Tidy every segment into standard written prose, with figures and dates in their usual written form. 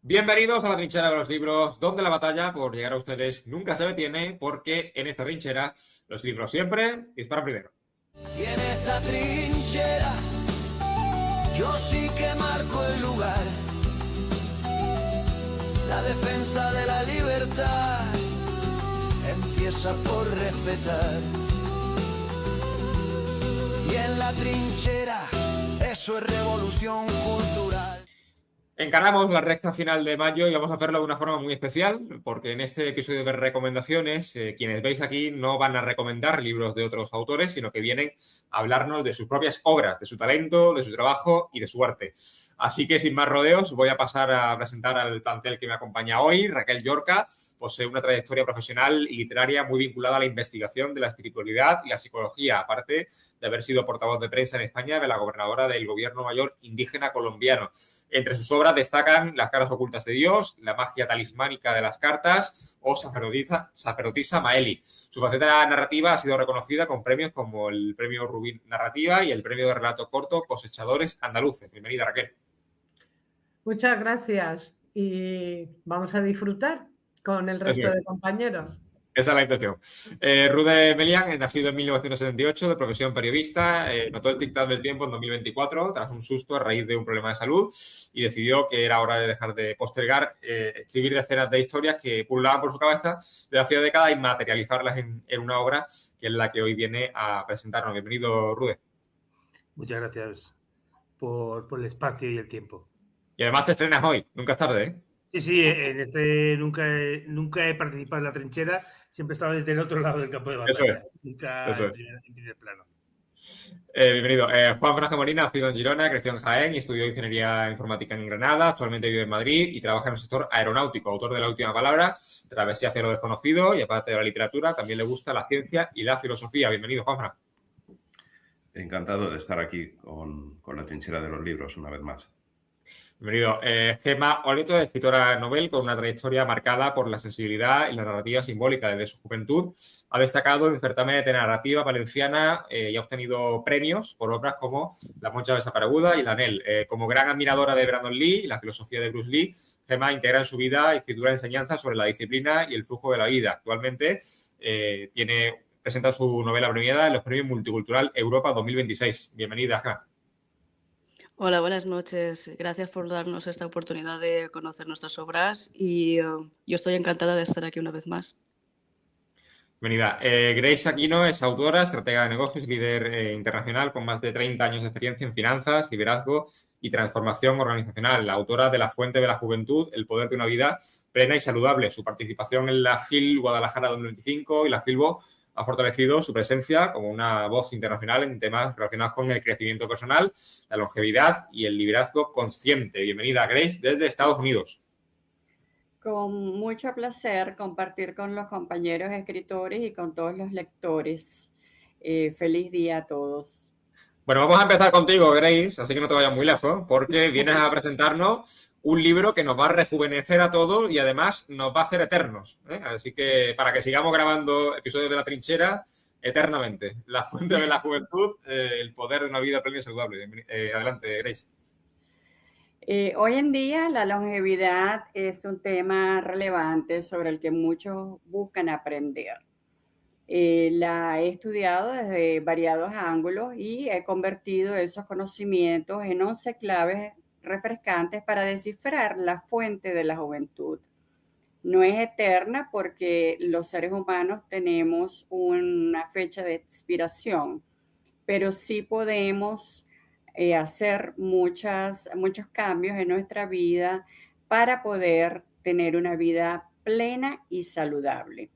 Bienvenidos a la trinchera de los libros, donde la batalla por llegar a ustedes nunca se detiene, porque en esta trinchera los libros siempre disparan primero. Y en esta trinchera yo sí que marco el lugar. La defensa de la libertad empieza por respetar. Y en la trinchera eso es revolución cultural. Encaramos la recta final de mayo y vamos a hacerlo de una forma muy especial, porque en este episodio de recomendaciones, quienes veis aquí no van a recomendar libros de otros autores, sino que vienen a hablarnos de sus propias obras, de su talento, de su trabajo y de su arte. Así que sin más rodeos, voy a pasar a presentar al plantel que me acompaña hoy. Raquel Llorca posee una trayectoria profesional y literaria muy vinculada a la investigación de la espiritualidad y la psicología, aparte de haber sido portavoz de prensa en España de la gobernadora del gobierno mayor indígena colombiano. Entre sus obras destacan Las caras ocultas de Dios, La magia talismánica de las cartas o Sacerdotisa Maeli. Su faceta narrativa ha sido reconocida con premios como el Premio Rubín Narrativa y el Premio de Relato Corto Cosechadores Andaluces. Bienvenida, Raquel. Muchas gracias y vamos a disfrutar con el resto de compañeros. Esa es la intención. Rude Melián, nacido en 1978, de profesión periodista, notó el dictado del tiempo en 2024 tras un susto a raíz de un problema de salud y decidió que era hora de dejar de postergar escribir decenas de historias que pululaban por su cabeza desde hace décadas y materializarlas en una obra que es la que hoy viene a presentarnos. Bienvenido, Rude. Muchas gracias por el espacio y el tiempo. Y además te estrenas hoy, nunca es tarde, ¿eh? Sí, en este nunca he participado en la trinchera, siempre he estado desde el otro lado del campo de batalla, nunca en primer plano. Bienvenido. Juan Franje Molina, nacido en Girona, creció en Jaén y estudió Ingeniería Informática en Granada. Actualmente vive en Madrid y trabaja en el sector aeronáutico. Autor de La última palabra, Travesía hacia lo desconocido, y aparte de la literatura, también le gusta la ciencia y la filosofía. Bienvenido, Juanfran. Encantado de estar aquí con la trinchera de los libros una vez más. Bienvenido. Gemma Olito, escritora novel con una trayectoria marcada por la sensibilidad y la narrativa simbólica desde su juventud. Ha destacado en certámenes de narrativa valenciana y ha obtenido premios por obras como La Monja desapareguda y La Anel. Como gran admiradora de Brandon Lee y la filosofía de Bruce Lee, Gemma integra en su vida escritura de enseñanza sobre la disciplina y el flujo de la vida. Actualmente presenta su novela premiada en los Premios Multicultural Europa 2026. Bienvenida, Gemma. Hola, buenas noches. Gracias por darnos esta oportunidad de conocer nuestras obras y yo estoy encantada de estar aquí una vez más. Bienvenida. Grace Aquino es autora, estratega de negocios y líder internacional con más de 30 años de experiencia en finanzas, liderazgo y transformación organizacional. La autora de La fuente de la juventud, el poder de una vida plena y saludable. Su participación en la FIL Guadalajara 2025 y la FILBO ha fortalecido su presencia como una voz internacional en temas relacionados con el crecimiento personal, la longevidad y el liderazgo consciente. Bienvenida, Grace, desde Estados Unidos. Con mucho placer compartir con los compañeros escritores y con todos los lectores. Feliz día a todos. Bueno, vamos a empezar contigo, Grace, así que no te vayas muy lejos, porque vienes a presentarnos un libro que nos va a rejuvenecer a todos y además nos va a hacer eternos, ¿eh? Así que para que sigamos grabando episodios de La Trinchera eternamente. La fuente de la juventud, el poder de una vida plena y saludable. Adelante, Grace. Hoy en día la longevidad es un tema relevante sobre el que muchos buscan aprender. La he estudiado desde variados ángulos y he convertido esos conocimientos en 11 claves refrescantes para descifrar la fuente de la juventud. No es eterna porque los seres humanos tenemos una fecha de expiración, pero sí podemos hacer muchos cambios en nuestra vida para poder tener una vida plena y saludable.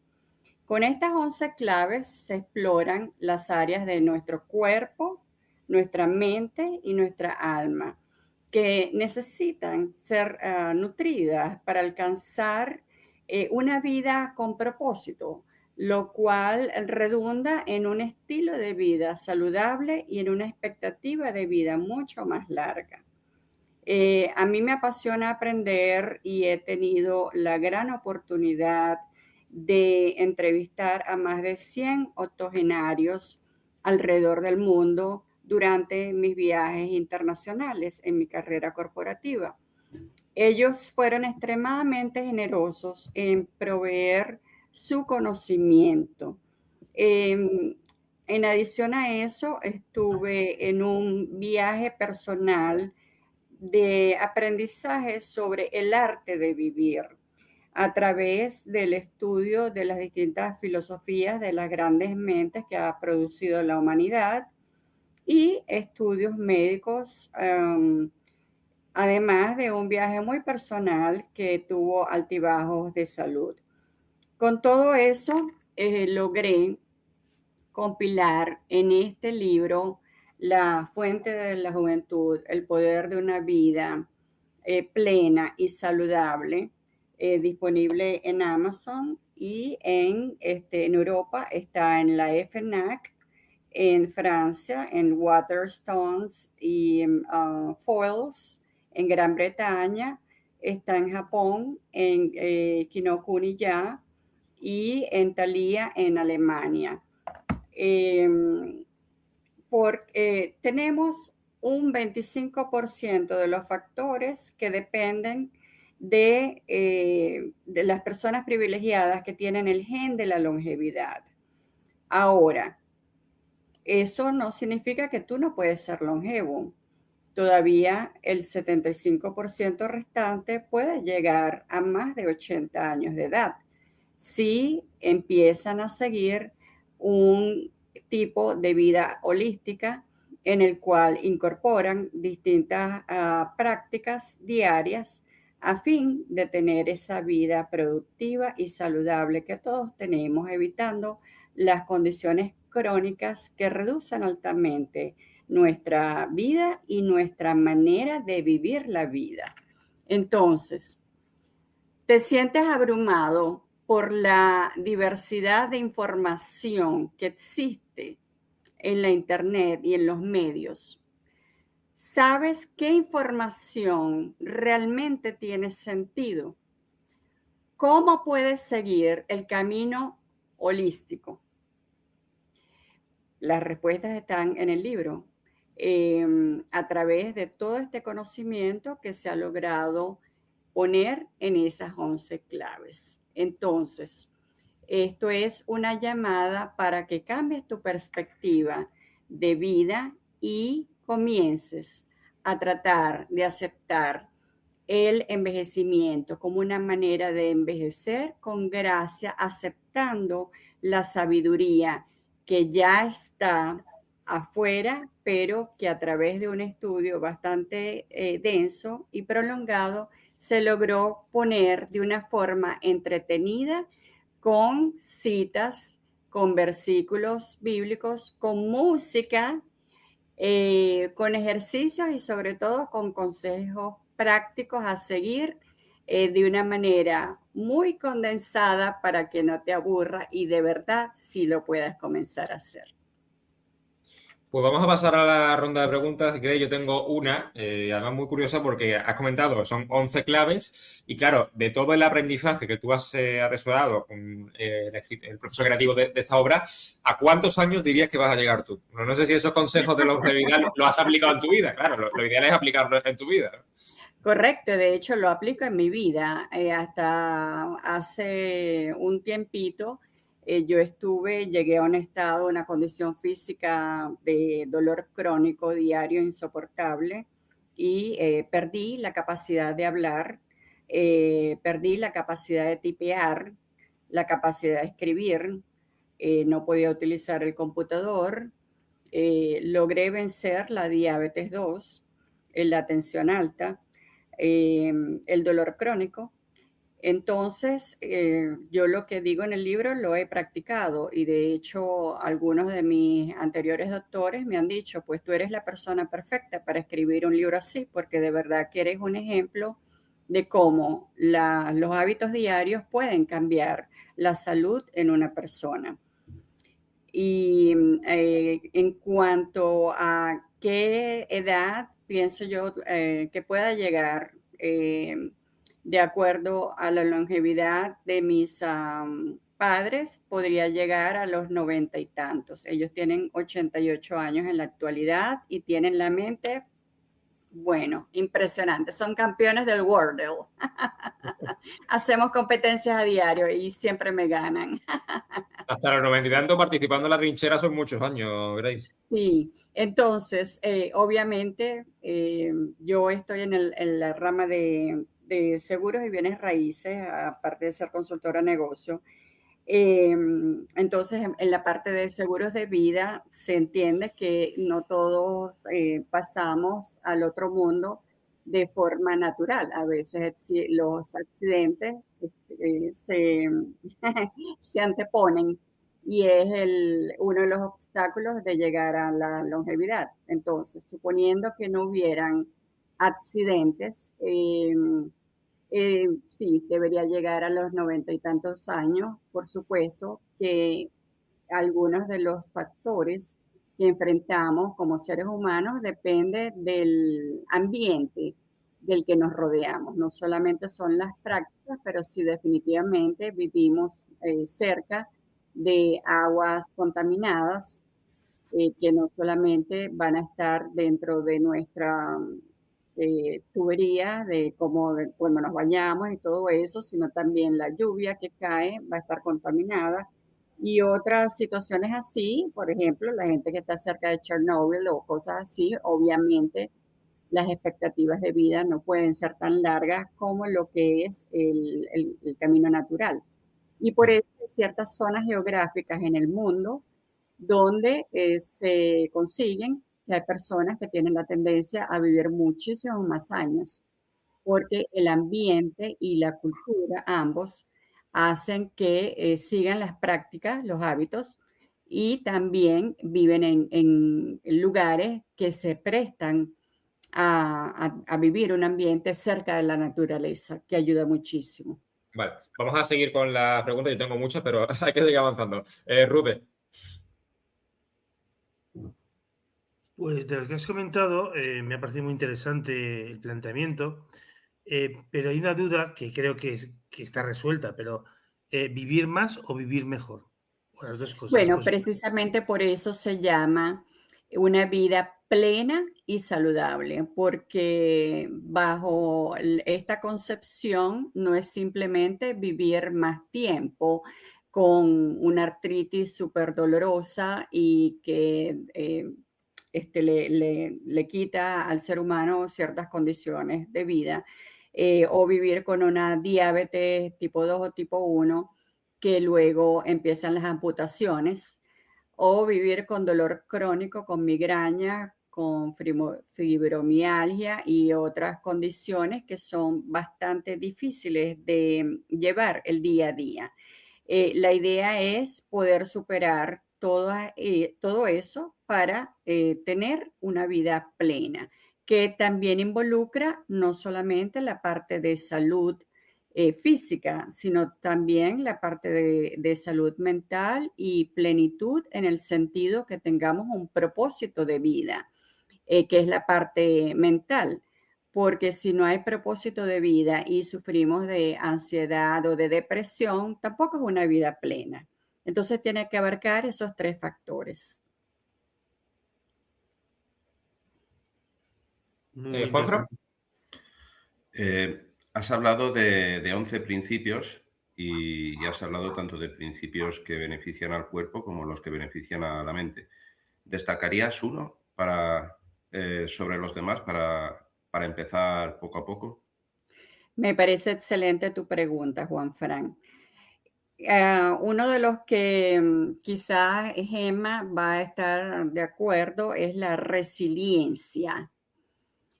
Con estas 11 claves se exploran las áreas de nuestro cuerpo, nuestra mente y nuestra alma, que necesitan ser nutridas para alcanzar una vida con propósito, lo cual redunda en un estilo de vida saludable y en una expectativa de vida mucho más larga. A mí me apasiona aprender y he tenido la gran oportunidad de entrevistar a más de 100 octogenarios alrededor del mundo durante mis viajes internacionales en mi carrera corporativa. Ellos fueron extremadamente generosos en proveer su conocimiento. En adición a eso, estuve en un viaje personal de aprendizaje sobre el arte de vivir a través del estudio de las distintas filosofías de las grandes mentes que ha producido la humanidad y estudios médicos, además de un viaje muy personal que tuvo altibajos de salud. Con todo eso, logré compilar en este libro La fuente de la juventud, el poder de una vida plena y saludable, disponible en Amazon y en Europa está en la FNAC, en Francia, en Waterstones y Foils, en Gran Bretaña, está en Japón, en Kinokuniya y en Thalia, en Alemania. Tenemos un 25% de los factores que dependen de las personas privilegiadas que tienen el gen de la longevidad. Ahora, eso no significa que tú no puedes ser longevo. Todavía el 75% restante puede llegar a más de 80 años de edad si empiezan a seguir un tipo de vida holística en el cual incorporan distintas prácticas diarias a fin de tener esa vida productiva y saludable que todos tenemos, evitando las condiciones crónicas que reducen altamente nuestra vida y nuestra manera de vivir la vida. Entonces, ¿te sientes abrumado por la diversidad de información que existe en la internet y en los medios? ¿Sabes qué información realmente tiene sentido? ¿Cómo puedes seguir el camino holístico? Las respuestas están en el libro, a través de todo este conocimiento que se ha logrado poner en esas 11 claves. Entonces, esto es una llamada para que cambies tu perspectiva de vida y comiences a tratar de aceptar el envejecimiento como una manera de envejecer con gracia, aceptando la sabiduría que ya está afuera, pero que a través de un estudio bastante denso y prolongado se logró poner de una forma entretenida, con citas, con versículos bíblicos, con música, con ejercicios y sobre todo con consejos prácticos a seguir de una manera muy condensada para que no te aburra y de verdad sí lo puedas comenzar a hacer. Pues vamos a pasar a la ronda de preguntas. Grey, yo tengo una, además muy curiosa porque has comentado que son 11 claves y claro, de todo el aprendizaje que tú has atesorado con el proceso creativo de esta obra, ¿a cuántos años dirías que vas a llegar tú? No sé si esos consejos de longevidad lo has aplicado en tu vida, claro, lo ideal es aplicarlo en tu vida. Correcto, de hecho lo aplico en mi vida. Hasta hace un tiempito yo llegué a un estado, una condición física de dolor crónico diario insoportable y perdí la capacidad de hablar, perdí la capacidad de tipear, la capacidad de escribir, no podía utilizar el computador, logré vencer la diabetes 2, la tensión alta, el dolor crónico. Entonces, yo lo que digo en el libro lo he practicado y de hecho algunos de mis anteriores doctores me han dicho, pues tú eres la persona perfecta para escribir un libro así, porque de verdad que eres un ejemplo de cómo los hábitos diarios pueden cambiar la salud en una persona. Y en cuanto a qué edad pienso yo que pueda llegar, de acuerdo a la longevidad de mis padres, podría llegar a los 90 y tantos. Ellos tienen 88 años en la actualidad y tienen la mente Bueno, impresionante. Son campeones del Wordle. Hacemos competencias a diario y siempre me ganan. Hasta los 90 y tanto participando en la trinchera son muchos años, Grace. Sí, entonces, obviamente, yo estoy en la rama de seguros y bienes raíces, aparte de ser consultora de negocio. Entonces, en la parte de seguros de vida, se entiende que no todos pasamos al otro mundo de forma natural. A veces los accidentes se anteponen y es uno de los obstáculos de llegar a la longevidad. Entonces, suponiendo que no hubieran accidentes, sí, debería llegar a los 90 y tantos años. Por supuesto que algunos de los factores que enfrentamos como seres humanos depende del ambiente del que nos rodeamos. No solamente son las prácticas, pero sí definitivamente vivimos cerca de aguas contaminadas que no solamente van a estar dentro de nuestra tubería, de cómo cuando nos bañamos y todo eso, sino también la lluvia que cae va a estar contaminada. Y otras situaciones así, por ejemplo, la gente que está cerca de Chernobyl o cosas así, obviamente las expectativas de vida no pueden ser tan largas como lo que es el camino natural. Y por eso hay ciertas zonas geográficas en el mundo donde se consiguen que hay personas que tienen la tendencia a vivir muchísimos más años, porque el ambiente y la cultura, ambos, hacen que sigan las prácticas, los hábitos, y también viven en lugares que se prestan a vivir un ambiente cerca de la naturaleza, que ayuda muchísimo. Vale, vamos a seguir con la pregunta. Yo tengo muchas, pero hay que seguir avanzando. Rude. Pues de lo que has comentado, me ha parecido muy interesante el planteamiento, pero hay una duda que creo que está resuelta, pero ¿vivir más o vivir mejor? O las dos cosas. Bueno, precisamente por eso se llama una vida plena y saludable, porque bajo esta concepción no es simplemente vivir más tiempo con una artritis súper dolorosa y que le quita al ser humano ciertas condiciones de vida, o vivir con una diabetes tipo 2 o tipo 1, que luego empiezan las amputaciones, o vivir con dolor crónico, con migraña, con fibromialgia y otras condiciones que son bastante difíciles de llevar el día a día. La idea es poder superar todo eso para tener una vida plena, que también involucra no solamente la parte de salud física, sino también la parte de salud mental y plenitud en el sentido que tengamos un propósito de vida, que es la parte mental. Porque si no hay propósito de vida y sufrimos de ansiedad o de depresión, tampoco es una vida plena. Entonces tiene que abarcar esos tres factores. Juanfran. Has hablado de 11 principios y has hablado tanto de principios que benefician al cuerpo como los que benefician a la mente. ¿Destacarías uno sobre los demás para empezar poco a poco? Me parece excelente tu pregunta, Juanfran. Uno de los que quizás Gemma va a estar de acuerdo es la resiliencia.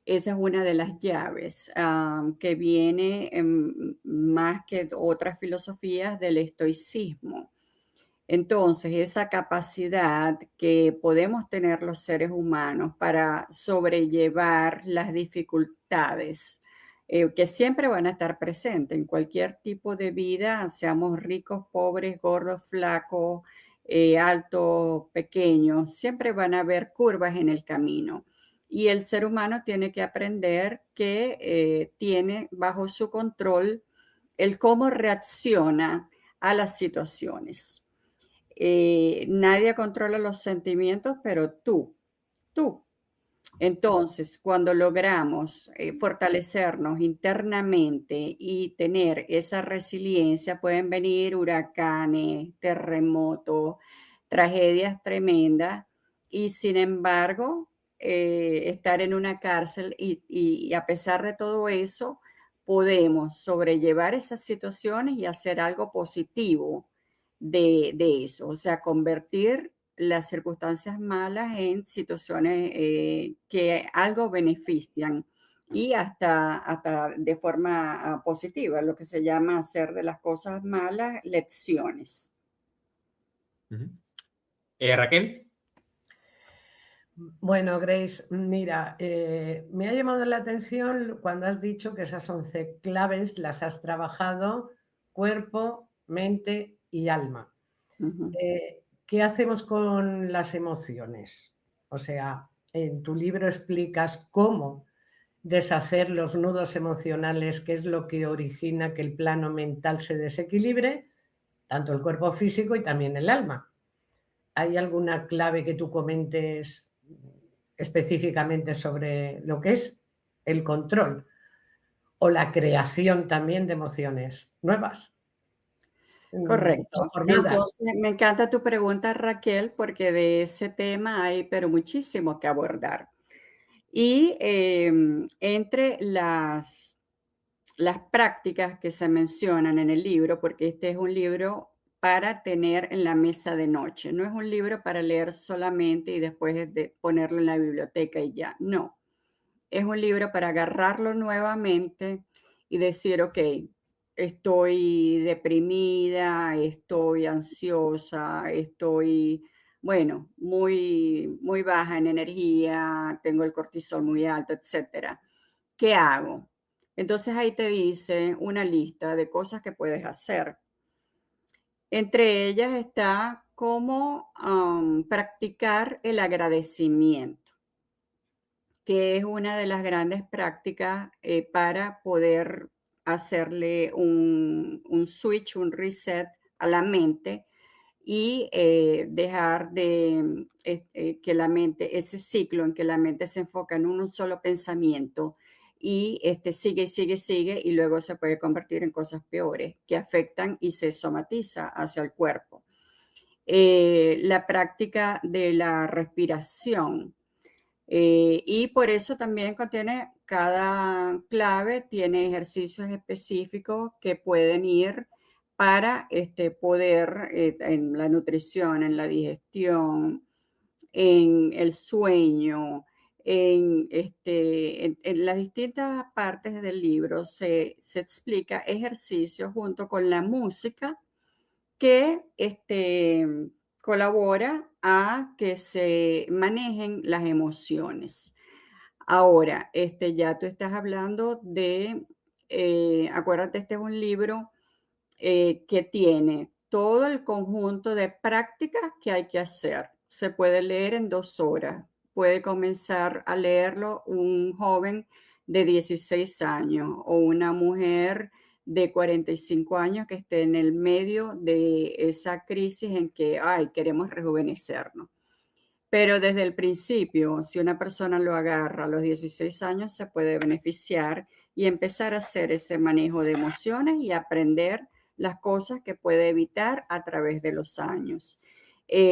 Esa es una de las llaves que viene más que otras filosofías del estoicismo. Entonces, esa capacidad que podemos tener los seres humanos para sobrellevar las dificultades que siempre van a estar presentes en cualquier tipo de vida, seamos ricos, pobres, gordos, flacos, altos, pequeños, siempre van a haber curvas en el camino. Y el ser humano tiene que aprender que tiene bajo su control el cómo reacciona a las situaciones. Nadie controla los sentimientos, pero tú. Entonces, cuando logramos fortalecernos internamente y tener esa resiliencia, pueden venir huracanes, terremotos, tragedias tremendas, y sin embargo, estar en una cárcel y a pesar de todo eso, podemos sobrellevar esas situaciones y hacer algo positivo de eso, o sea, convertir las circunstancias malas en situaciones que algo benefician y hasta de forma positiva, lo que se llama hacer de las cosas malas lecciones. Raquel. Bueno, Grace, mira, me ha llamado la atención cuando has dicho que esas 11 claves las has trabajado cuerpo, mente y alma. ¿Qué hacemos con las emociones? O sea, en tu libro explicas cómo deshacer los nudos emocionales, que es lo que origina que el plano mental se desequilibre, tanto el cuerpo físico y también el alma. ¿Hay alguna clave que tú comentes específicamente sobre lo que es el control o la creación también de emociones nuevas? Correcto. Entonces, me encanta tu pregunta, Raquel, porque de ese tema hay pero muchísimo que abordar. Y entre las prácticas que se mencionan en el libro, porque este es un libro para tener en la mesa de noche, no es un libro para leer solamente y después de ponerlo en la biblioteca y ya, no. Es un libro para agarrarlo nuevamente y decir, ok, estoy deprimida, estoy ansiosa, estoy, bueno, muy, muy baja en energía, tengo el cortisol muy alto, etcétera. ¿Qué hago? Entonces ahí te dice una lista de cosas que puedes hacer. Entre ellas está cómo practicar el agradecimiento, que es una de las grandes prácticas para poder hacerle un switch, un reset a la mente y dejar de que la mente, ese ciclo en que la mente se enfoca en un solo pensamiento y sigue y luego se puede convertir en cosas peores que afectan y se somatiza hacia el cuerpo. La práctica de la respiración. Y por eso también contiene, cada clave tiene ejercicios específicos que pueden ir para poder en la nutrición, en la digestión, en el sueño, en las distintas partes del libro se explica ejercicios junto con la música que colabora a que se manejen las emociones. Ahora, ya tú estás hablando de, acuérdate, este es un libro que tiene todo el conjunto de prácticas que hay que hacer. Se puede leer en 2 horas. Puede comenzar a leerlo un joven de 16 años o una mujer de 45 años que esté en el medio de esa crisis en que, queremos rejuvenecernos. Pero desde el principio, si una persona lo agarra a los 16 años, se puede beneficiar y empezar a hacer ese manejo de emociones y aprender las cosas que puede evitar a través de los años.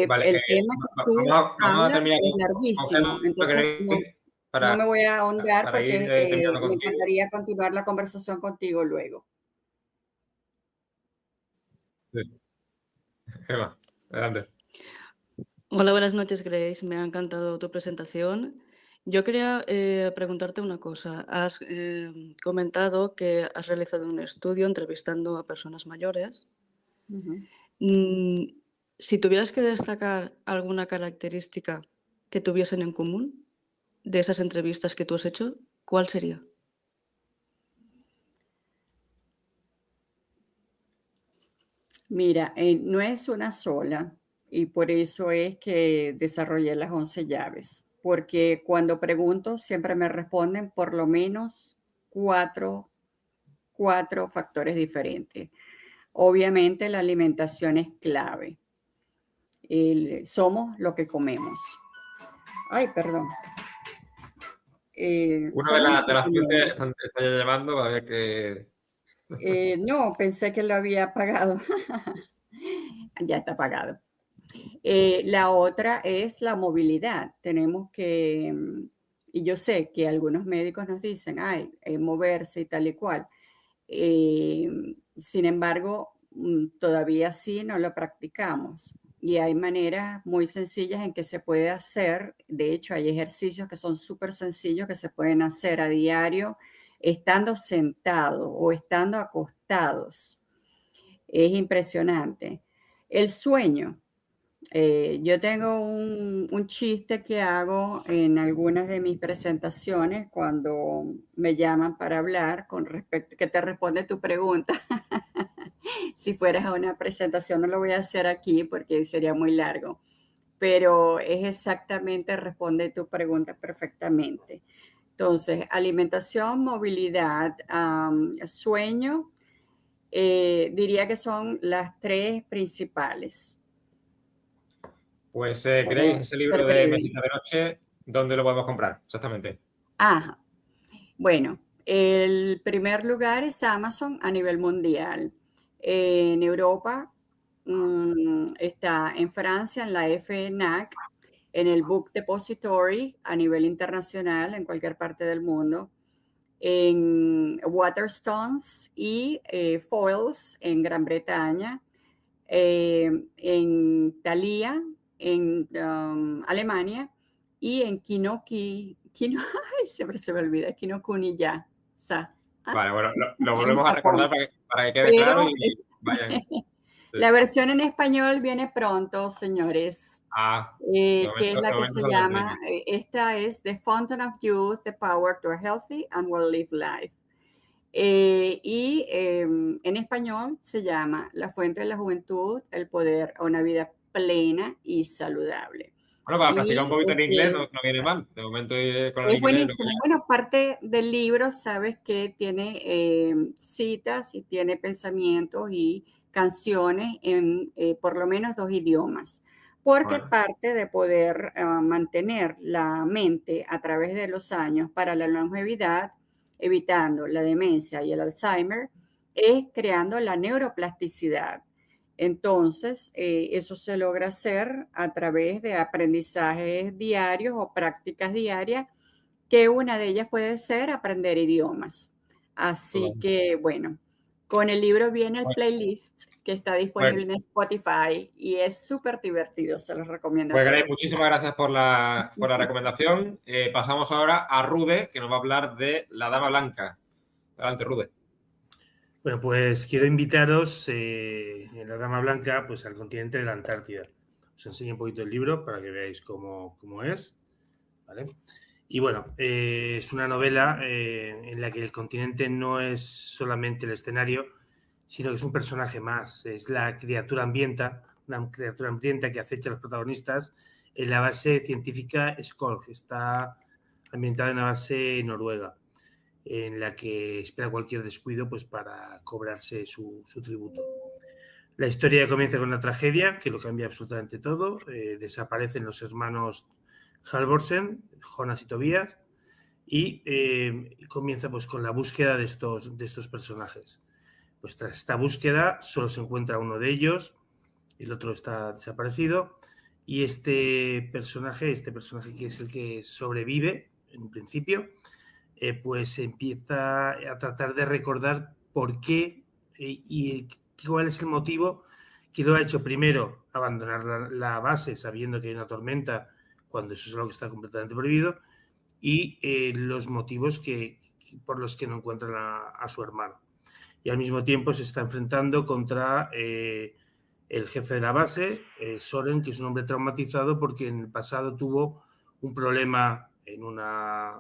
Vale, el tema que tú hablas es larguísimo, entonces no me voy a ahondar porque me encantaría continuar la conversación contigo luego. Sí. Gemma, adelante. Hola, buenas noches, Grace. Me ha encantado tu presentación. Yo quería preguntarte una cosa. Has comentado que has realizado un estudio entrevistando a personas mayores. Si tuvieras que destacar alguna característica que tuviesen en común de esas entrevistas que tú has hecho, ¿cuál sería? Mira, no es una sola y por eso es que desarrollé las 11 llaves, porque cuando pregunto siempre me responden por lo menos cuatro factores diferentes. Obviamente la alimentación es clave. Somos lo que comemos. Ay, perdón. Una Son mis de las compañeros. fuentes te está llamando a ver que... No, pensé que lo había apagado. Ya está apagado. La otra es la movilidad. Tenemos que, y yo sé que algunos médicos nos dicen, ay, moverse y tal y cual. Eh, Sin embargo, todavía sí no lo practicamos. Y hay maneras muy sencillas en que se puede hacer. De hecho, hay ejercicios que son súper sencillos que se pueden hacer a diario estando sentados o estando acostados. Es impresionante. El sueño. Yo tengo un chiste que hago en algunas de mis presentaciones cuando me llaman para hablar con respecto, que te responde tu pregunta. Si fueras a una presentación, no lo voy a hacer aquí porque sería muy largo, pero es exactamente, responde tu pregunta perfectamente. Entonces, alimentación, movilidad, sueño, diría que son las tres principales. Pues, Para Grace, ese libro ser de breve. Mesita de Noche, ¿dónde lo podemos comprar? Exactamente. Ajá. Bueno, el primer lugar es Amazon a nivel mundial. En Europa está en Francia, en la FNAC, en el Book Depository a nivel internacional, en cualquier parte del mundo, en Waterstones y Foils en Gran Bretaña, en Thalia en Alemania y en ay, siempre se me olvida, Kinokuniya. Vale, bueno, lo En volvemos a recordar Japón. para que quede claro Pero y vayan. Sí. la versión en español viene pronto, señores, Ah, que es la de que momento se solo en llama, inglés. esta es The Fountain of Youth, The Power to a Healthy and Well-Lived Life. En español se llama La Fuente de la Juventud, el poder a una vida plena y saludable. Bueno, para practicar un Y poquito en inglés no viene mal. De momento iré con el es inglés. Luego buenísimo. Bueno, parte del libro, sabes que tiene citas y tiene pensamientos y canciones en por lo menos 2 idiomas, porque bueno, parte de poder mantener la mente a través de los años para la longevidad, evitando la demencia y el Alzheimer, es creando la neuroplasticidad. Entonces, eso se logra hacer a través de aprendizajes diarios o prácticas diarias, que una de ellas puede ser aprender idiomas. Así todo. que, bueno, con el libro viene el Pues, playlist que está pues, disponible en Spotify y es súper divertido, se los recomiendo a pues, Grace, todos. muchísimas gracias por la recomendación. Pasamos ahora a Rude, que nos va a hablar de La Dama Blanca. Adelante, Rude. Bueno, pues quiero invitaros en la Dama Blanca pues, al continente de la Antártida. Os enseño un poquito el libro para que veáis cómo es. ¿Vale? Y bueno, es una novela en la que el continente no es solamente el escenario, sino que es un personaje más. Es la criatura hambrienta, una criatura hambrienta que acecha a los protagonistas en la base científica Skolg. Está ambientada en la base noruega, en la que espera cualquier descuido pues, para cobrarse su tributo. La historia comienza con una tragedia que lo cambia absolutamente todo. Desaparecen los hermanos Halvorsen, Jonas y Tobías, y comienza pues, con la búsqueda de estos personajes. Pues tras esta búsqueda solo se encuentra uno de ellos, el otro está desaparecido, y este personaje que es el que sobrevive en principio, pues empieza a tratar de recordar por qué y cuál es el motivo que lo ha hecho primero abandonar la base sabiendo que hay una tormenta cuando eso es algo que está completamente prohibido, y los motivos por los que no encuentran a su hermano. Y al mismo tiempo se está enfrentando contra el jefe de la base, Soren, que es un hombre traumatizado porque en el pasado tuvo un problema en una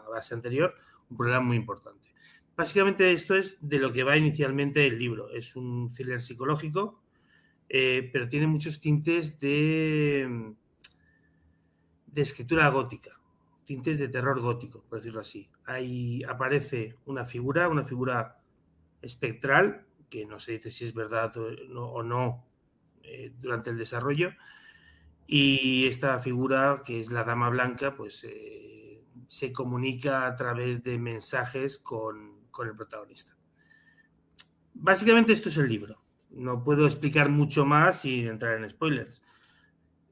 base anterior, un problema muy importante. Básicamente esto es de lo que va inicialmente el libro. Es un thriller psicológico, pero tiene muchos tintes de escritura gótica, tintes de terror gótico, por decirlo así. Ahí aparece una figura espectral, que no se dice si es verdad o no durante el desarrollo, y esta figura, que es la Dama Blanca, pues se comunica a través de mensajes con el protagonista. Básicamente esto es el libro. No puedo explicar mucho más sin entrar en spoilers.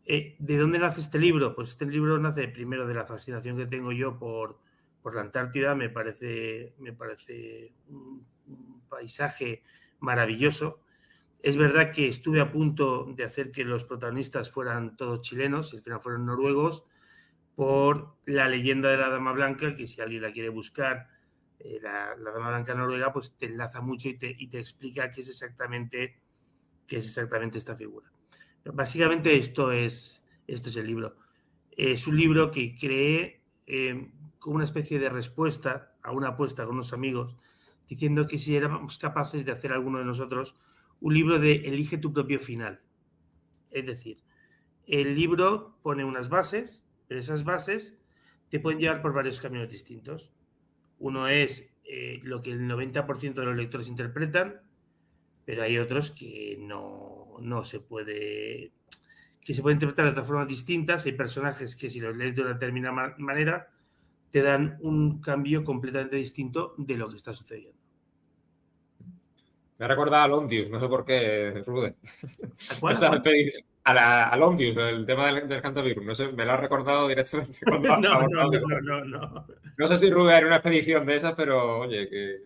¿De dónde nace este libro? Pues este libro nace primero de la fascinación que tengo yo por la Antártida. Me parece un paisaje maravilloso. Es verdad que estuve a punto de hacer que los protagonistas fueran todos chilenos y al final fueron noruegos, por la leyenda de la Dama Blanca, que si alguien la quiere buscar, la Dama Blanca noruega, pues te enlaza mucho y te explica qué es exactamente esta figura. Pero básicamente esto es el libro. Es un libro que creé como una especie de respuesta a una apuesta con unos amigos, diciendo que si éramos capaces de hacer alguno de nosotros un libro de elige tu propio final. Es decir, el libro pone unas bases, pero esas bases te pueden llevar por varios caminos distintos. Uno es lo que el 90% de los lectores interpretan, pero hay otros que no se puede, que se pueden interpretar de otras formas distintas. Hay personajes que si los lees de una determinada manera te dan un cambio completamente distinto de lo que está sucediendo. Me ha recordado a Londius, no sé por qué, Rude. ¿A cuál? A Londius, el tema del Cantavirus. No sé, me lo ha recordado directamente cuando No. No sé si Rude era una expedición de esas, pero oye, que...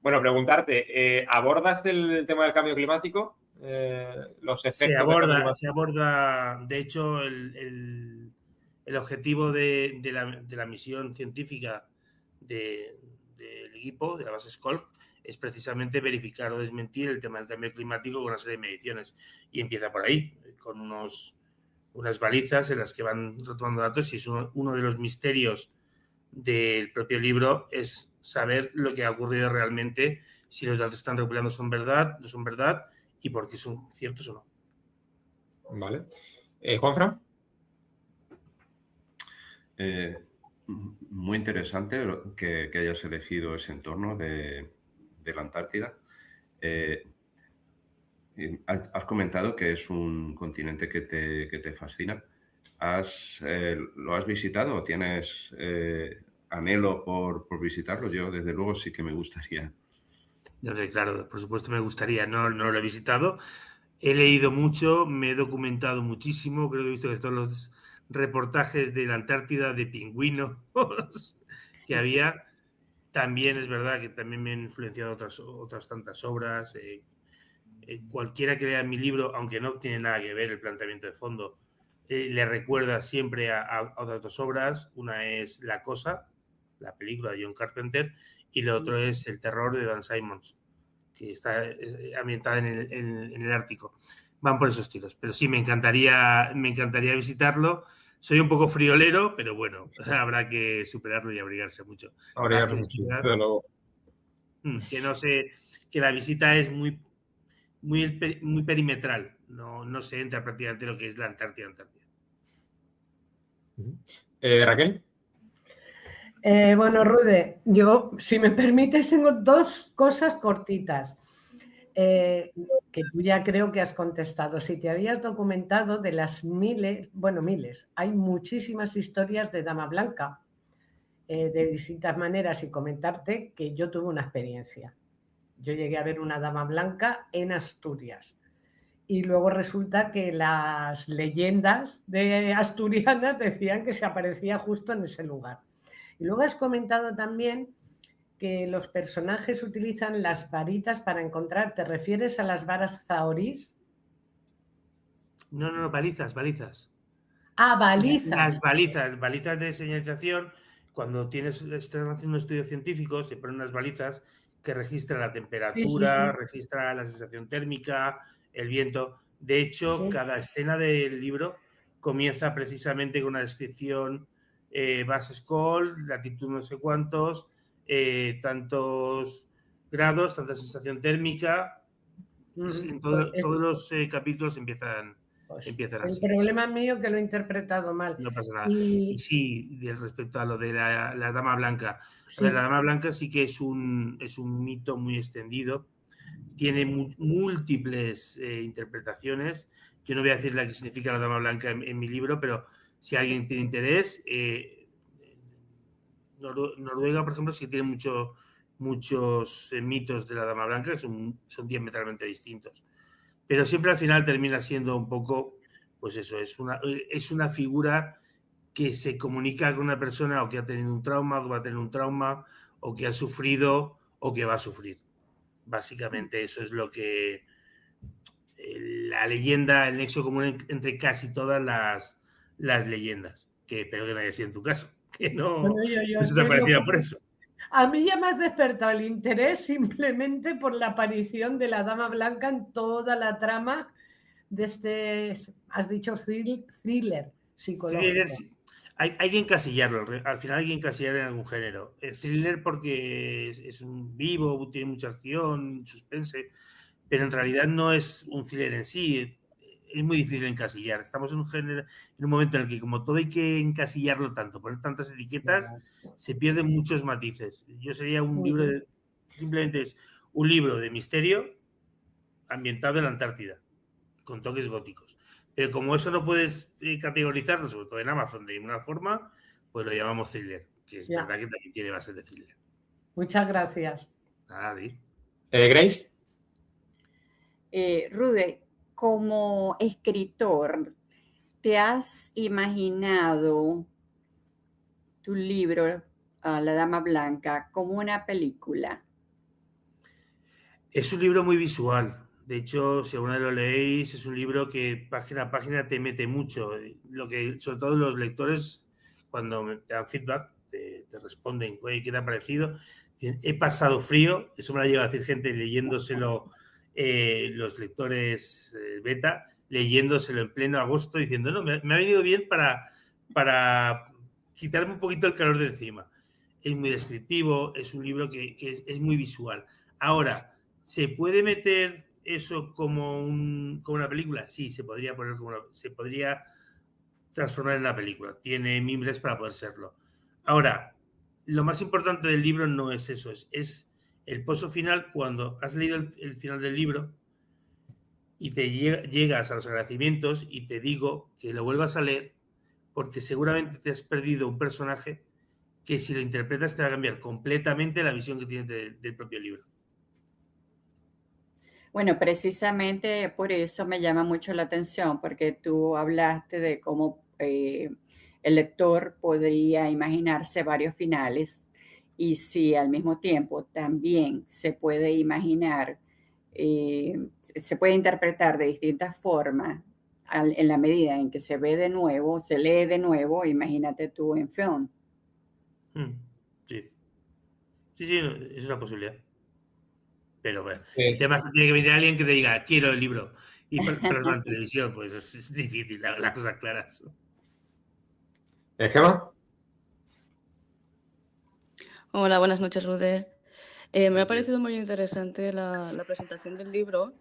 Bueno, preguntarte, ¿abordas el tema del cambio climático? Los efectos se aborda, de hecho, el objetivo de la misión científica del equipo, de la base Skolk, es precisamente verificar o desmentir el tema del cambio climático con una serie de mediciones. Y empieza por ahí, con unas balizas en las que van retomando datos, y es uno de los misterios del propio libro, es saber lo que ha ocurrido realmente, si los datos que están recopilando son verdad, no son verdad, y por qué son ciertos o no. Vale. ¿Juanfran? Muy interesante que hayas elegido ese entorno de la Antártida. Has comentado que es un continente que te fascina. ¿Lo has visitado o tienes anhelo por visitarlo? Yo, desde luego, sí que me gustaría. Claro, por supuesto me gustaría. No lo he visitado. He leído mucho, me he documentado muchísimo. Creo que he visto que todos los reportajes de la Antártida, de pingüinos que había. También es verdad que también me han influenciado otras tantas obras. Cualquiera que lea mi libro, aunque no tiene nada que ver el planteamiento de fondo, le recuerda siempre a otras dos obras. Una es La Cosa, la película de John Carpenter, y lo otro es El terror de Dan Simmons, que está ambientada en el Ártico. Van por esos tiros. Pero sí, me encantaría visitarlo. Soy un poco friolero, pero bueno, habrá que superarlo y abrigarse mucho. Que no sé, que la visita es muy perimetral. No se entra prácticamente lo que es la Antártida. Raquel. Bueno, Rude, yo, si me permites, tengo dos cosas cortitas que tú ya creo que has contestado. Si te habías documentado de las miles, hay muchísimas historias de Dama Blanca de distintas maneras, y comentarte que yo tuve una experiencia. Yo llegué a ver una Dama Blanca en Asturias. Y luego resulta que las leyendas de asturianas decían que se aparecía justo en ese lugar. Y luego has comentado también que los personajes utilizan las varitas para encontrar. ¿Te refieres a las varas zaorís? No, balizas. Ah, balizas. Las balizas de señalización. Cuando estás haciendo un estudio científico, se ponen unas balizas que registran la temperatura, sí. Registra la sensación térmica, el viento. De hecho, sí. Cada escena del libro comienza precisamente con una descripción, base Skoll, latitud no sé cuántos, tantos grados, tanta sensación térmica. En todos los capítulos empiezan así. El problema es mío que lo he interpretado mal. No pasa nada. Y sí, respecto a lo de la Dama Blanca. Sí. La Dama Blanca sí que es un mito muy extendido. Tiene múltiples interpretaciones. Yo no voy a decir la que significa la Dama Blanca en mi libro, pero si alguien tiene interés, Noruega, por ejemplo, sí tiene muchos mitos de la Dama Blanca que son diametralmente distintos. Pero siempre al final termina siendo un poco, pues eso, es una figura que se comunica con una persona o que ha tenido un trauma, o que va a tener un trauma, o que ha sufrido, o que va a sufrir. Básicamente eso es lo que la leyenda, el nexo común entre casi todas las leyendas, que espero que no haya sido en tu caso, que no, Bueno, yo se te estoy parecía loco. por eso. A mí ya me has despertado el interés simplemente por la aparición de la Dama Blanca en toda la trama de este, has dicho, thriller psicológico. Hay que encasillarlo, al final hay que encasillarlo en algún género. El thriller porque es un vivo, tiene mucha acción, suspense, pero en realidad no es un thriller en sí, es muy difícil encasillar. Estamos en un género, en un momento en el que como todo hay que encasillarlo tanto, poner tantas etiquetas, se pierden muchos matices. Yo sería un libro simplemente es un libro de misterio ambientado en la Antártida, con toques góticos. Pero como eso no puedes categorizarlo, sobre todo en Amazon, de ninguna forma, pues lo llamamos thriller, que es verdad que también tiene base de thriller. Muchas gracias. Nada, Di. Grace. Rude, como escritor, ¿te has imaginado tu libro, La Dama Blanca, como una película? Es un libro muy visual. De hecho, si alguna vez lo leéis, es un libro que página a página te mete mucho. Lo que, sobre todo los lectores, cuando te dan feedback, te responden, oye, ¿qué te ha parecido? He pasado frío, eso me lo ha llegado a decir gente leyéndoselo, los lectores beta, leyéndoselo en pleno agosto, diciendo, no, me ha venido bien para quitarme un poquito el calor de encima. Es muy descriptivo, es un libro que es muy visual. Ahora, ¿se puede meter eso como una película? Sí, se podría se podría transformar en una película. Tiene mimbres para poder serlo. Ahora, lo más importante del libro no es eso, es el pozo final. Cuando has leído el final del libro y te llegas a los agradecimientos, y te digo que lo vuelvas a leer, porque seguramente te has perdido un personaje que, si lo interpretas, te va a cambiar completamente la visión que tienes del propio libro. Bueno, precisamente por eso me llama mucho la atención, porque tú hablaste de cómo el lector podría imaginarse varios finales, y si al mismo tiempo también se puede imaginar, se puede interpretar de distintas formas en la medida en que se ve de nuevo, se lee de nuevo, imagínate tú en film. Sí. Sí, es una posibilidad. Pero bueno, el tema es que tiene que venir alguien que te diga, quiero el libro. Y plasmar en televisión, pues es difícil, las cosas claras. ¿Gemma? Hola, buenas noches, Rude. Me ha parecido muy interesante la presentación del libro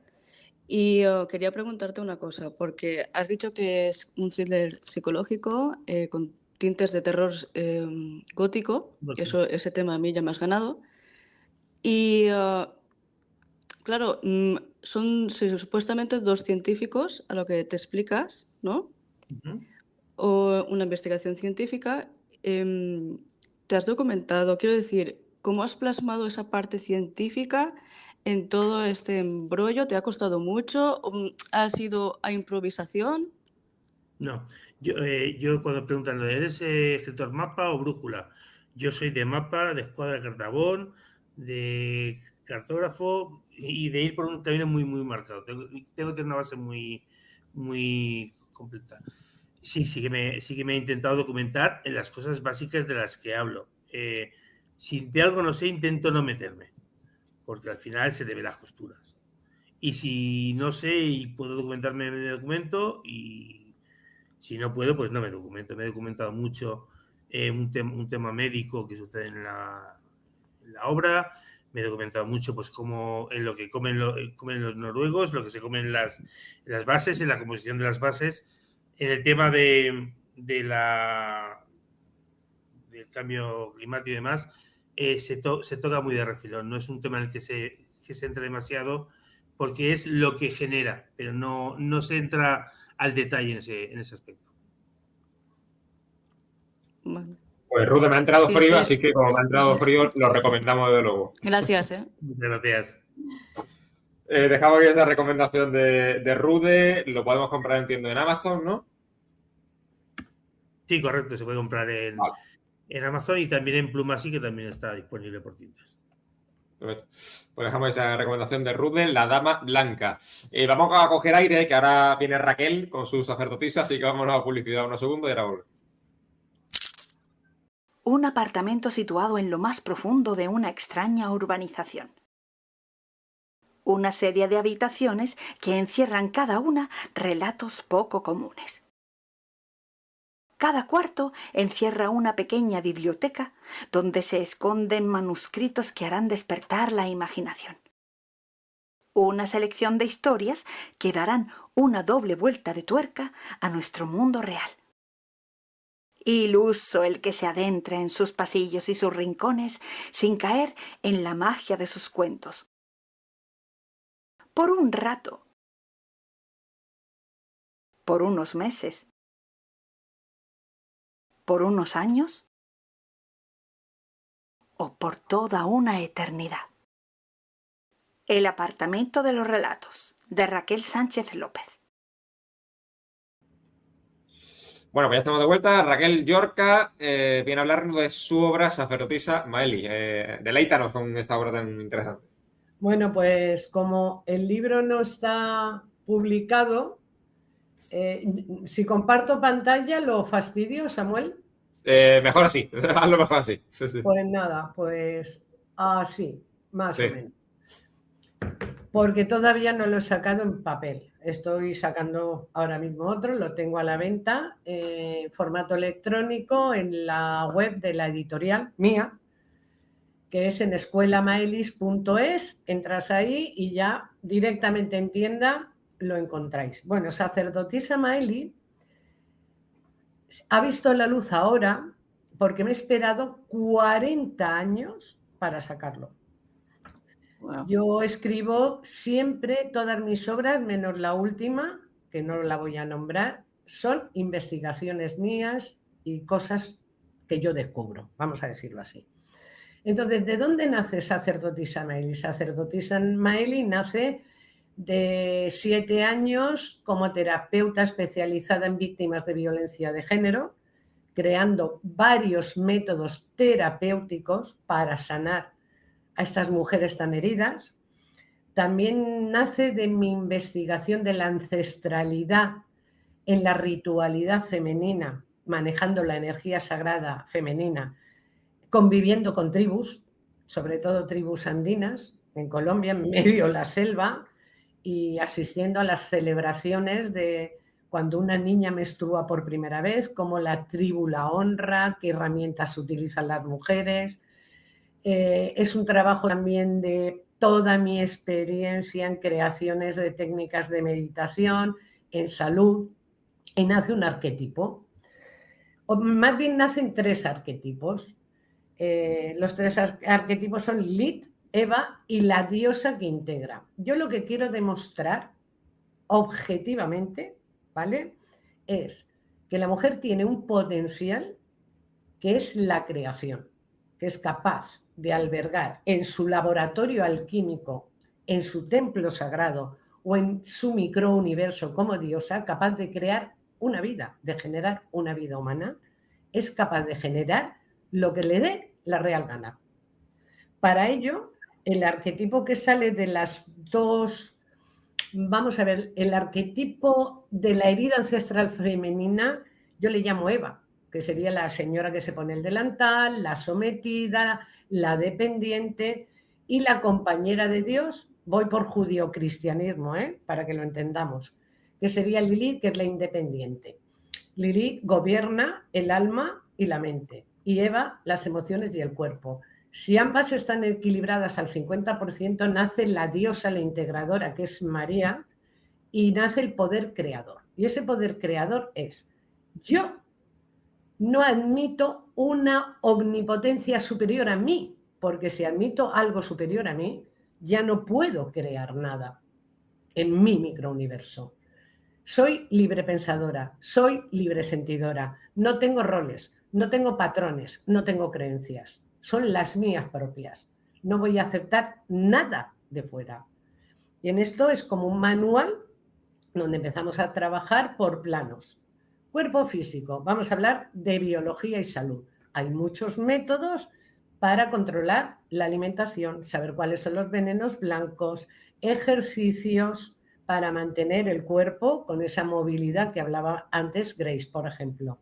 y quería preguntarte una cosa, porque has dicho que es un thriller psicológico con tintes de terror gótico, ese tema a mí ya me has ganado. Y claro, son supuestamente dos científicos a lo que te explicas, ¿no? O una investigación científica. ¿Te has documentado? Quiero decir, ¿cómo has plasmado esa parte científica en todo este embrollo? ¿Te ha costado mucho? ¿Ha sido a improvisación? No, yo cuando preguntan, ¿eres escritor mapa o brújula? Yo soy de mapa, de escuadra de cartabón, de cartógrafo, y de ir por un camino muy, muy marcado. Tengo que tener una base muy, muy completa. Sí que me he intentado documentar en las cosas básicas de las que hablo. Si de algo no sé, intento no meterme, porque al final se te ven las costuras. Y si no sé y puedo documentarme, me documento, y si no puedo, pues no me documento. Me he documentado mucho un tema médico que sucede en la obra. Me he documentado mucho, pues, cómo en lo que comen los noruegos, lo que se comen las bases, en la composición de las bases, en el tema del cambio climático y demás. Se toca muy de refilón. No es un tema en el que se entra demasiado, porque es lo que genera, pero no se entra al detalle en ese aspecto. Bueno, Pues Rude, me ha entrado Sí, frío, sí. así que como me ha entrado frío, lo recomendamos de luego. Gracias, ¿eh? Muchas gracias. Dejamos aquí esa recomendación de Rude, lo podemos comprar, entiendo, en Amazon, ¿no? Sí, correcto, se puede comprar en Amazon y también en Plumasi, que también está disponible por tiendas. Perfecto. Pues dejamos esa recomendación de Rude, la dama blanca. Vamos a coger aire, que ahora viene Raquel con su sacerdotisa, así que vámonos a publicidad unos segundos y ahora volvemos. Un apartamento situado en lo más profundo de una extraña urbanización. Una serie de habitaciones que encierran cada una relatos poco comunes. Cada cuarto encierra una pequeña biblioteca donde se esconden manuscritos que harán despertar la imaginación. Una selección de historias que darán una doble vuelta de tuerca a nuestro mundo real. Iluso el que se adentre en sus pasillos y sus rincones sin caer en la magia de sus cuentos. Por un rato. Por unos meses. ¿Por unos años? ¿O por toda una eternidad? El apartamento de los relatos, de Raquel Sánchez López. Bueno, pues ya estamos de vuelta. Raquel Llorca viene a hablarnos de su obra Sacerdotisa Maeli. Deleítanos con esta obra tan interesante. Bueno, pues como el libro no está publicado, si comparto pantalla, ¿lo fastidio, Samuel? Mejor así, hazlo mejor así. Sí, sí. Pues nada, pues así, más Sí. o menos. Porque todavía no lo he sacado en papel. Estoy sacando ahora mismo otro, lo tengo a la venta en formato electrónico en la web de la editorial mía, que es en escuelamaelis.es. Entras ahí y ya directamente en tienda lo encontráis. Bueno, Sacerdotisa Maeli ha visto la luz ahora porque me he esperado 40 años para sacarlo. Wow. Yo escribo siempre todas mis obras, menos la última, que no la voy a nombrar, son investigaciones mías y cosas que yo descubro, vamos a decirlo así. Entonces, ¿de dónde nace Sacerdotisa Maeli? Sacerdotisa Maeli nace de 7 años como terapeuta especializada en víctimas de violencia de género, creando varios métodos terapéuticos para sanar a estas mujeres tan heridas. También nace de mi investigación de la ancestralidad en la ritualidad femenina, manejando la energía sagrada femenina, conviviendo con tribus, sobre todo tribus andinas, en Colombia, en medio de la selva, y asistiendo a las celebraciones de cuando una niña menstrua por primera vez, cómo la tribu la honra, qué herramientas utilizan las mujeres. Es un trabajo también de toda mi experiencia en creaciones de técnicas de meditación, en salud, y nace un arquetipo. O más bien nacen 3 arquetipos. Los 3 arquetipos son Lilith, Eva y la diosa que integra. Yo lo que quiero demostrar objetivamente, ¿vale?, es que la mujer tiene un potencial que es la creación, que es capaz de albergar en su laboratorio alquímico, en su templo sagrado o en su microuniverso como diosa, capaz de crear una vida, de generar una vida humana, es capaz de generar lo que le dé la real gana. Para ello, el arquetipo que sale de las 2, vamos a ver, el arquetipo de la herida ancestral femenina, yo le llamo Eva, que sería la señora que se pone el delantal, la sometida, la dependiente, y la compañera de Dios, voy por judio-cristianismo, para que lo entendamos, que sería Lilith, que es la independiente. Lilith gobierna el alma y la mente, y Eva las emociones y el cuerpo. Si ambas están equilibradas al 50%, nace la diosa, la integradora, que es María, y nace el poder creador. Y ese poder creador es: yo no admito una omnipotencia superior a mí, porque si admito algo superior a mí, ya no puedo crear nada en mi microuniverso. Soy libre pensadora, soy libre sentidora, no tengo roles, no tengo patrones, no tengo creencias, son las mías propias. No voy a aceptar nada de fuera. Y en esto es como un manual donde empezamos a trabajar por planos. Cuerpo físico, vamos a hablar de biología y salud. Hay muchos métodos para controlar la alimentación, saber cuáles son los venenos blancos, ejercicios para mantener el cuerpo con esa movilidad que hablaba antes Grace, por ejemplo.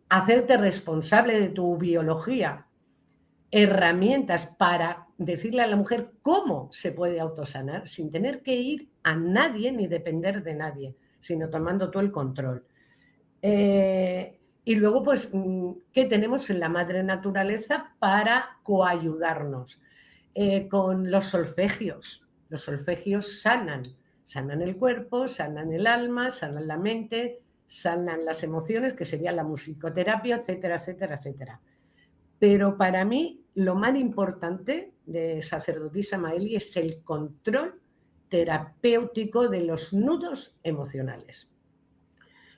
Hacerte responsable de tu biología, herramientas para decirle a la mujer cómo se puede autosanar sin tener que ir a nadie ni depender de nadie, sino tomando tú el control. Y luego, pues, ¿qué tenemos en la madre naturaleza para coayudarnos? Con los solfegios. Los solfegios sanan el cuerpo, sanan el alma, sanan la mente, sanan las emociones, que sería la musicoterapia, etcétera, etcétera, etcétera. Pero para mí lo más importante de sacerdotisa Maeli es el control terapéutico de los nudos emocionales.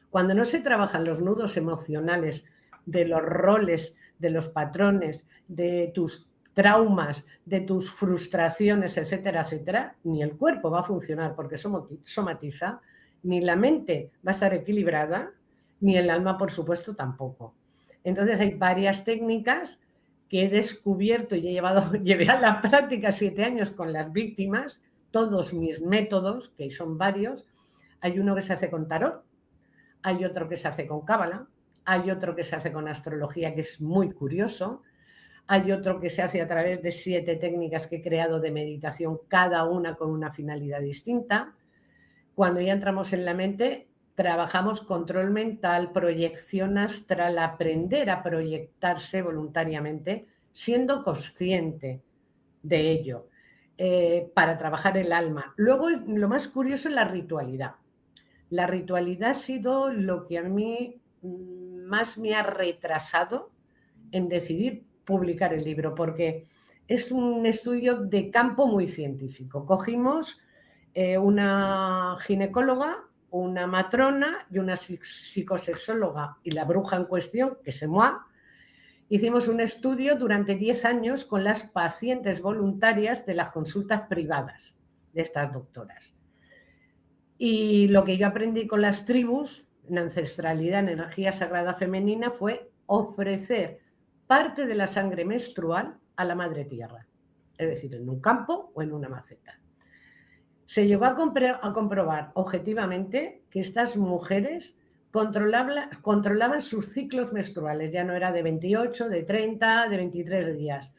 Cuando no se trabajan los nudos emocionales de los roles, de los patrones, de tus traumas, de tus frustraciones, etcétera, etcétera, ni el cuerpo va a funcionar porque somatiza, ni la mente va a estar equilibrada, ni el alma, por supuesto, tampoco. Entonces hay varias técnicas que he descubierto y llevé a la práctica 7 años con las víctimas, todos mis métodos, que son varios. Hay uno que se hace con tarot, hay otro que se hace con cábala, hay otro que se hace con astrología, que es muy curioso, hay otro que se hace a través de 7 técnicas que he creado de meditación, cada una con una finalidad distinta. Cuando ya entramos en la mente, trabajamos control mental, proyección astral, aprender a proyectarse voluntariamente, siendo consciente de ello, para trabajar el alma. Luego, lo más curioso es la ritualidad. La ritualidad ha sido lo que a mí más me ha retrasado en decidir publicar el libro, porque es un estudio de campo muy científico. Cogimos una ginecóloga, una matrona y una psicosexóloga y la bruja en cuestión, que es moi. Hicimos un estudio durante 10 años con las pacientes voluntarias de las consultas privadas de estas doctoras. Y lo que yo aprendí con las tribus, en ancestralidad, en energía sagrada femenina, fue ofrecer parte de la sangre menstrual a la madre tierra, es decir, en un campo o en una maceta. Se llegó a comprobar objetivamente que estas mujeres controlaban sus ciclos menstruales, ya no era de 28, de 30, de 23 días.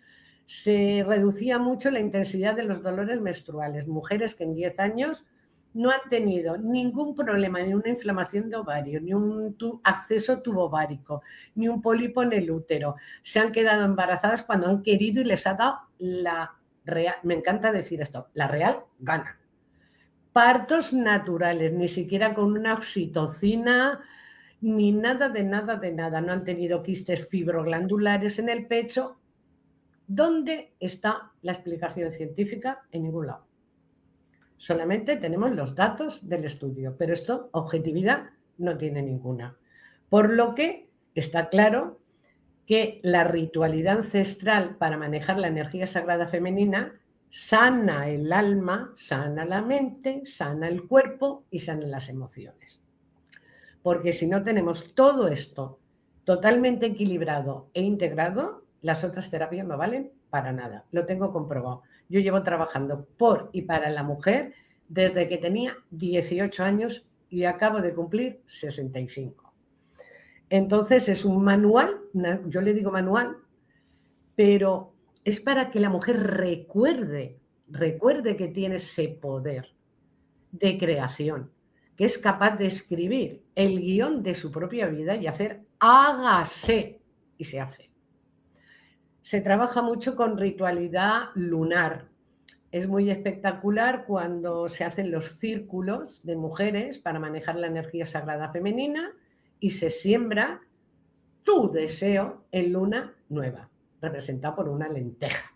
Se reducía mucho la intensidad de los dolores menstruales. Mujeres que en 10 años no han tenido ningún problema, ni una inflamación de ovario, ni un acceso tubovárico, ni un pólipo en el útero. Se han quedado embarazadas cuando han querido y les ha dado la real, me encanta decir esto, la real gana. Partos naturales, ni siquiera con una oxitocina, ni nada de nada de nada. No han tenido quistes fibroglandulares en el pecho. ¿Dónde está la explicación científica? En ningún lado. Solamente tenemos los datos del estudio, pero esto, objetividad, no tiene ninguna. Por lo que está claro que la ritualidad ancestral para manejar la energía sagrada femenina sana el alma, sana la mente, sana el cuerpo y sana las emociones. Porque si no tenemos todo esto totalmente equilibrado e integrado, las otras terapias no valen para nada. Lo tengo comprobado. Yo llevo trabajando por y para la mujer desde que tenía 18 años y acabo de cumplir 65. Entonces es un manual, yo le digo manual, pero es para que la mujer recuerde que tiene ese poder de creación, que es capaz de escribir el guión de su propia vida y hacer hágase, y se hace. Se trabaja mucho con ritualidad lunar. Es muy espectacular cuando se hacen los círculos de mujeres para manejar la energía sagrada femenina y se siembra tu deseo en luna nueva, representado por una lenteja.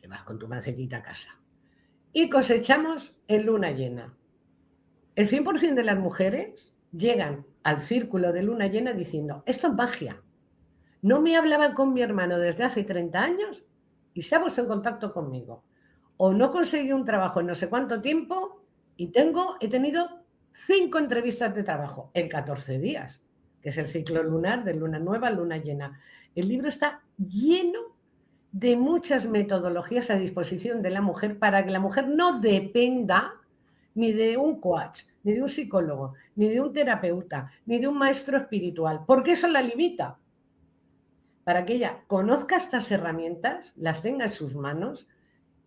Te vas con tu macetita a casa. Y cosechamos en luna llena. El 100% de las mujeres llegan al círculo de luna llena diciendo, esto es magia. No me hablaba con mi hermano desde hace 30 años y se ha puesto en contacto conmigo. O no conseguí un trabajo en no sé cuánto tiempo y he tenido 5 entrevistas de trabajo en 14 días, que es el ciclo lunar de luna nueva a luna llena. El libro está lleno de muchas metodologías a disposición de la mujer para que la mujer no dependa ni de un coach, ni de un psicólogo, ni de un terapeuta, ni de un maestro espiritual, porque eso la limita. Para que ella conozca estas herramientas, las tenga en sus manos,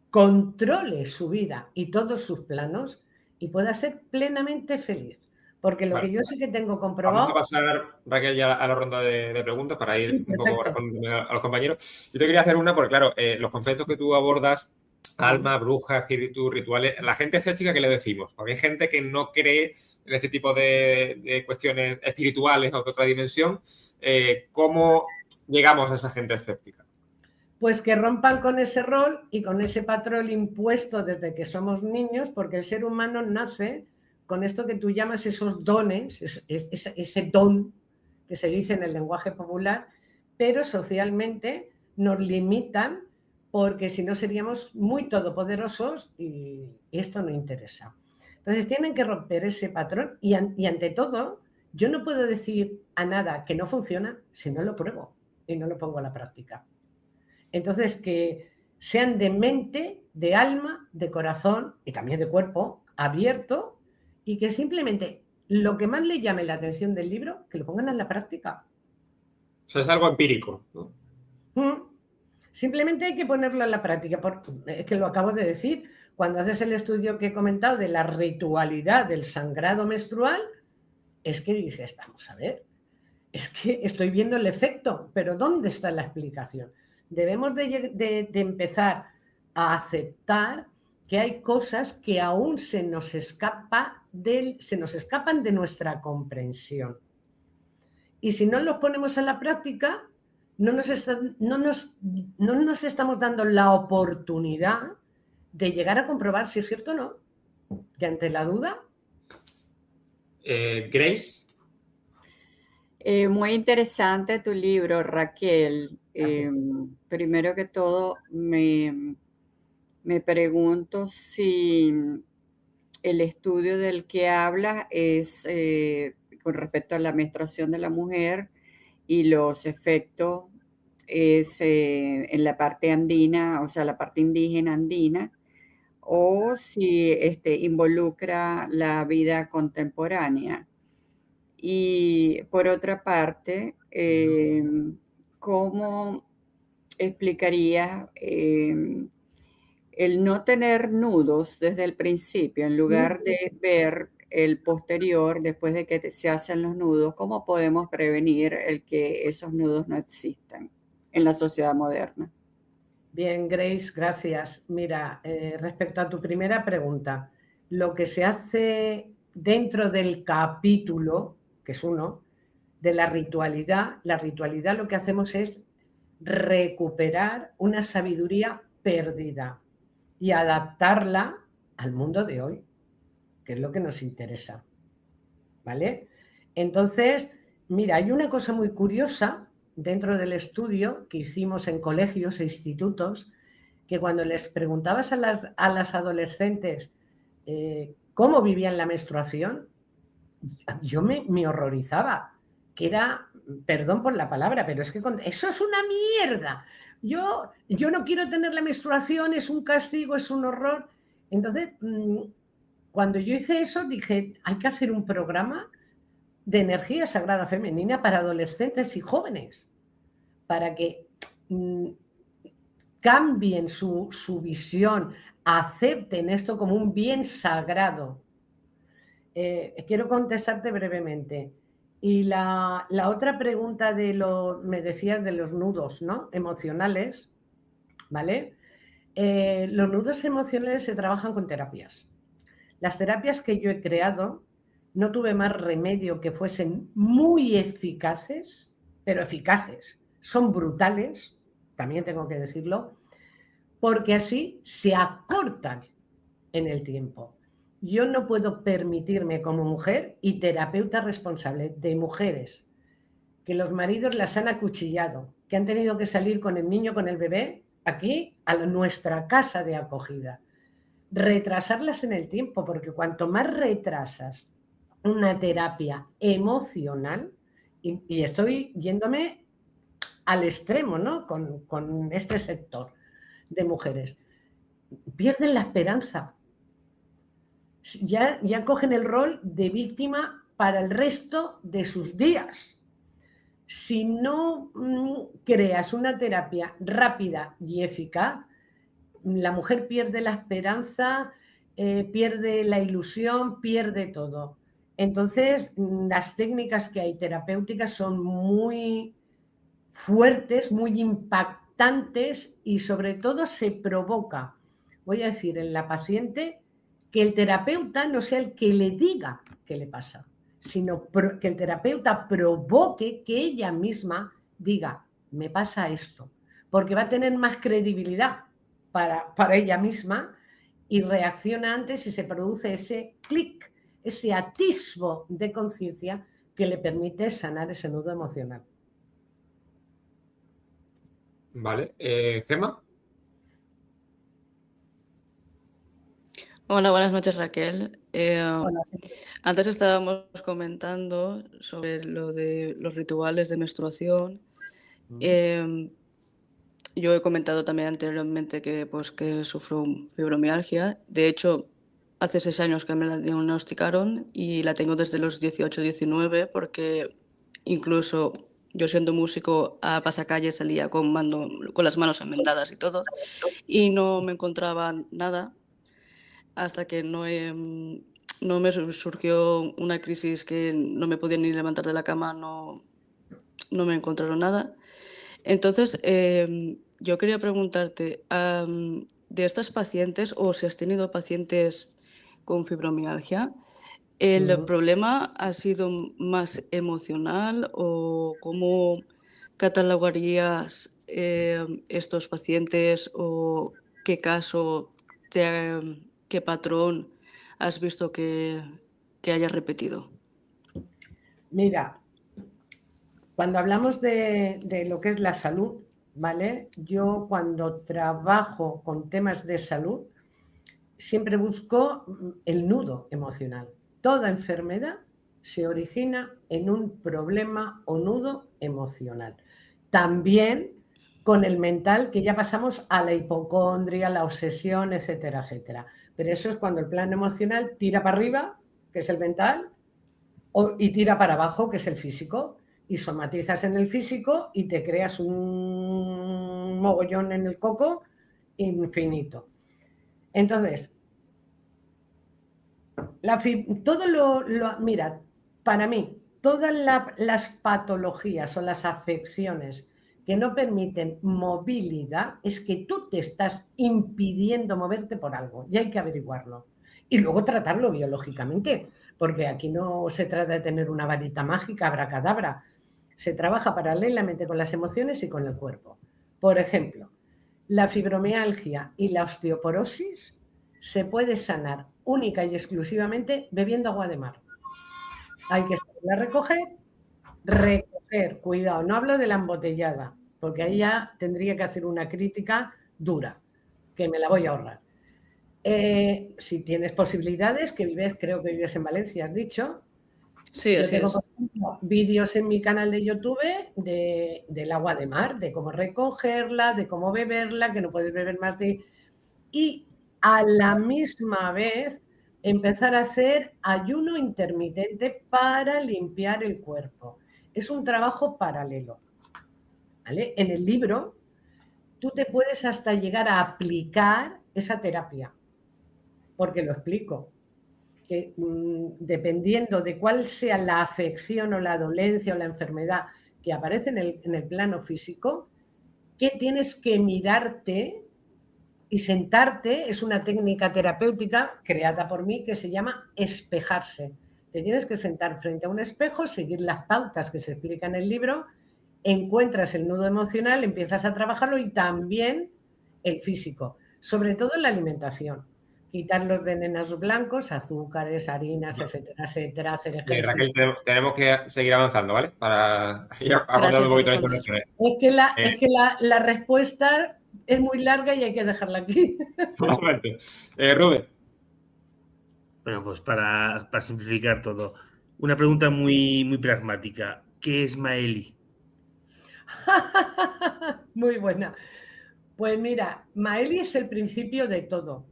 controle su vida y todos sus planos y pueda ser plenamente feliz. Porque lo que yo sí que tengo comprobado... Vamos a pasar, Raquel, ya a la ronda de preguntas para ir un poco respondiendo a los compañeros. Yo te quería hacer una, porque claro, los conceptos que tú abordas, alma, bruja, espíritu, rituales, la gente escéptica, ¿qué le decimos? Porque hay gente que no cree en este tipo de cuestiones espirituales o de otra dimensión. ¿Cómo llegamos a esa gente escéptica? Pues que rompan con ese rol y con ese patrón impuesto desde que somos niños, porque el ser humano nace con esto que tú llamas esos dones, ese don que se dice en el lenguaje popular, pero socialmente nos limitan porque si no seríamos muy todopoderosos y esto no interesa. Entonces tienen que romper ese patrón y ante todo, yo no puedo decir a nada que no funciona si no lo pruebo y no lo pongo a la práctica. Entonces, que sean de mente, de alma, de corazón y también de cuerpo abierto y que simplemente lo que más le llame la atención del libro, que lo pongan en la práctica. O sea, es algo empírico, ¿no? Simplemente hay que ponerlo en la práctica, porque es que lo acabo de decir. Cuando haces el estudio que he comentado de la ritualidad del sangrado menstrual, es que dices, vamos a ver, es que estoy viendo el efecto, pero ¿dónde está la explicación? Debemos de empezar a aceptar que hay cosas que aún se nos escapan de nuestra comprensión. Y si no los ponemos en la práctica, no nos estamos dando la oportunidad de llegar a comprobar si es cierto o no. Y ante la duda... Grace. Muy interesante tu libro, Raquel. Primero que todo, me pregunto si el estudio del que hablas es con respecto a la menstruación de la mujer y los efectos es en la parte andina, o sea, la parte indígena andina, o si involucra la vida contemporánea. Y por otra parte, ¿cómo explicarías el no tener nudos desde el principio, en lugar de ver el posterior después de que se hacen los nudos? ¿Cómo podemos prevenir el que esos nudos no existan en la sociedad moderna? Bien, Grace, gracias. Mira, respecto a tu primera pregunta, lo que se hace dentro del capítulo, que es uno, de la ritualidad lo que hacemos es recuperar una sabiduría perdida y adaptarla al mundo de hoy, que es lo que nos interesa. ¿Vale? Entonces, mira, hay una cosa muy curiosa dentro del estudio que hicimos en colegios e institutos, que cuando les preguntabas a las adolescentes cómo vivían la menstruación, yo me horrorizaba, que era, perdón por la palabra, pero es que eso es una mierda. Yo no quiero tener la menstruación, es un castigo, es un horror. Entonces, cuando yo hice eso, dije, hay que hacer un programa de energía sagrada femenina para adolescentes y jóvenes, para que cambien su visión, acepten esto como un bien sagrado. Quiero contestarte brevemente. Y la otra pregunta me decías de los nudos, ¿no? Emocionales, ¿vale? Los nudos emocionales se trabajan con terapias. Las terapias que yo he creado no tuve más remedio que fuesen muy eficaces, pero eficaces. Son brutales, también tengo que decirlo, porque así se acortan en el tiempo. Yo no puedo permitirme como mujer y terapeuta responsable de mujeres que los maridos las han acuchillado, que han tenido que salir con el niño, con el bebé, aquí a nuestra casa de acogida. Retrasarlas en el tiempo, porque cuanto más retrasas una terapia emocional, y estoy yéndome al extremo, ¿no? Con este sector de mujeres, pierden la esperanza. Ya cogen el rol de víctima para el resto de sus días. Si no creas una terapia rápida y eficaz, la mujer pierde la esperanza, pierde la ilusión, pierde todo. Entonces, las técnicas que hay terapéuticas son muy fuertes, muy impactantes y sobre todo se provoca, voy a decir, en la paciente que el terapeuta no sea el que le diga qué le pasa, sino que el terapeuta provoque que ella misma diga, me pasa esto, porque va a tener más credibilidad para ella misma y reacciona antes y se produce ese clic, ese atisbo de conciencia que le permite sanar ese nudo emocional. Vale. ¿Gemma? Hola, buenas noches, Raquel. Hola. Antes estábamos comentando sobre lo de los rituales de menstruación. Yo he comentado también anteriormente que sufro fibromialgia. De hecho, hace 6 años que me la diagnosticaron y la tengo desde los 18, 19, porque incluso yo siendo músico a pasacalle salía con las manos enmendadas y todo, y no me encontraba nada hasta que no me surgió una crisis que no me podía ni levantar de la cama, no me encontraron nada. Entonces, yo quería preguntarte, de estas pacientes, o si has tenido pacientes con fibromialgia, ¿el problema ha sido más emocional o cómo catalogarías estos pacientes o qué caso, qué patrón has visto que haya repetido? Mira, cuando hablamos de lo que es la salud, ¿vale? Yo cuando trabajo con temas de salud, siempre busco el nudo emocional. Toda enfermedad se origina en un problema o nudo emocional. También con el mental, que ya pasamos a la hipocondria, la obsesión, etcétera, etcétera. Pero eso es cuando el plan emocional tira para arriba, que es el mental, y tira para abajo, que es el físico. Y somatizas en el físico y te creas un mogollón en el coco infinito. Entonces, mira, para mí, todas las patologías o las afecciones que no permiten movilidad es que tú te estás impidiendo moverte por algo y hay que averiguarlo. Y luego tratarlo biológicamente, porque aquí no se trata de tener una varita mágica, abracadabra. Se trabaja paralelamente con las emociones y con el cuerpo. Por ejemplo, la fibromialgia y la osteoporosis se puede sanar única y exclusivamente bebiendo agua de mar. Hay que saberla recoger, cuidado, no hablo de la embotellada, porque ahí ya tendría que hacer una crítica dura, que me la voy a ahorrar. Si tienes posibilidades, creo que vives en Valencia, has dicho. Sí, yo así tengo, es. por ejemplo, vídeos en mi canal de YouTube del agua de mar, de cómo recogerla, de cómo beberla, que no puedes beber más de... Y a la misma vez empezar a hacer ayuno intermitente para limpiar el cuerpo. Es un trabajo paralelo, ¿vale? En el libro tú te puedes hasta llegar a aplicar esa terapia, porque lo explico. Que dependiendo de cuál sea la afección o la dolencia o la enfermedad que aparece en el plano físico, ¿qué tienes que mirarte? Y sentarte es una técnica terapéutica creada por mí que se llama espejarse. Te tienes que sentar frente a un espejo, seguir las pautas que se explican en el libro, encuentras el nudo emocional, empiezas a trabajarlo y también el físico, sobre todo en la alimentación. quitar los venenos blancos, azúcares, harinas, etcétera, etcétera, hacer ejercicio. Raquel, tenemos que seguir avanzando, ¿vale? Para ir acotando un poquito la información. Es que la respuesta es muy larga y hay que dejarla aquí. Totalmente. Rubén. Bueno, pues para simplificar todo, una pregunta muy pragmática. ¿Qué es Maeli? Muy buena. Pues mira, Maeli es el principio de todo.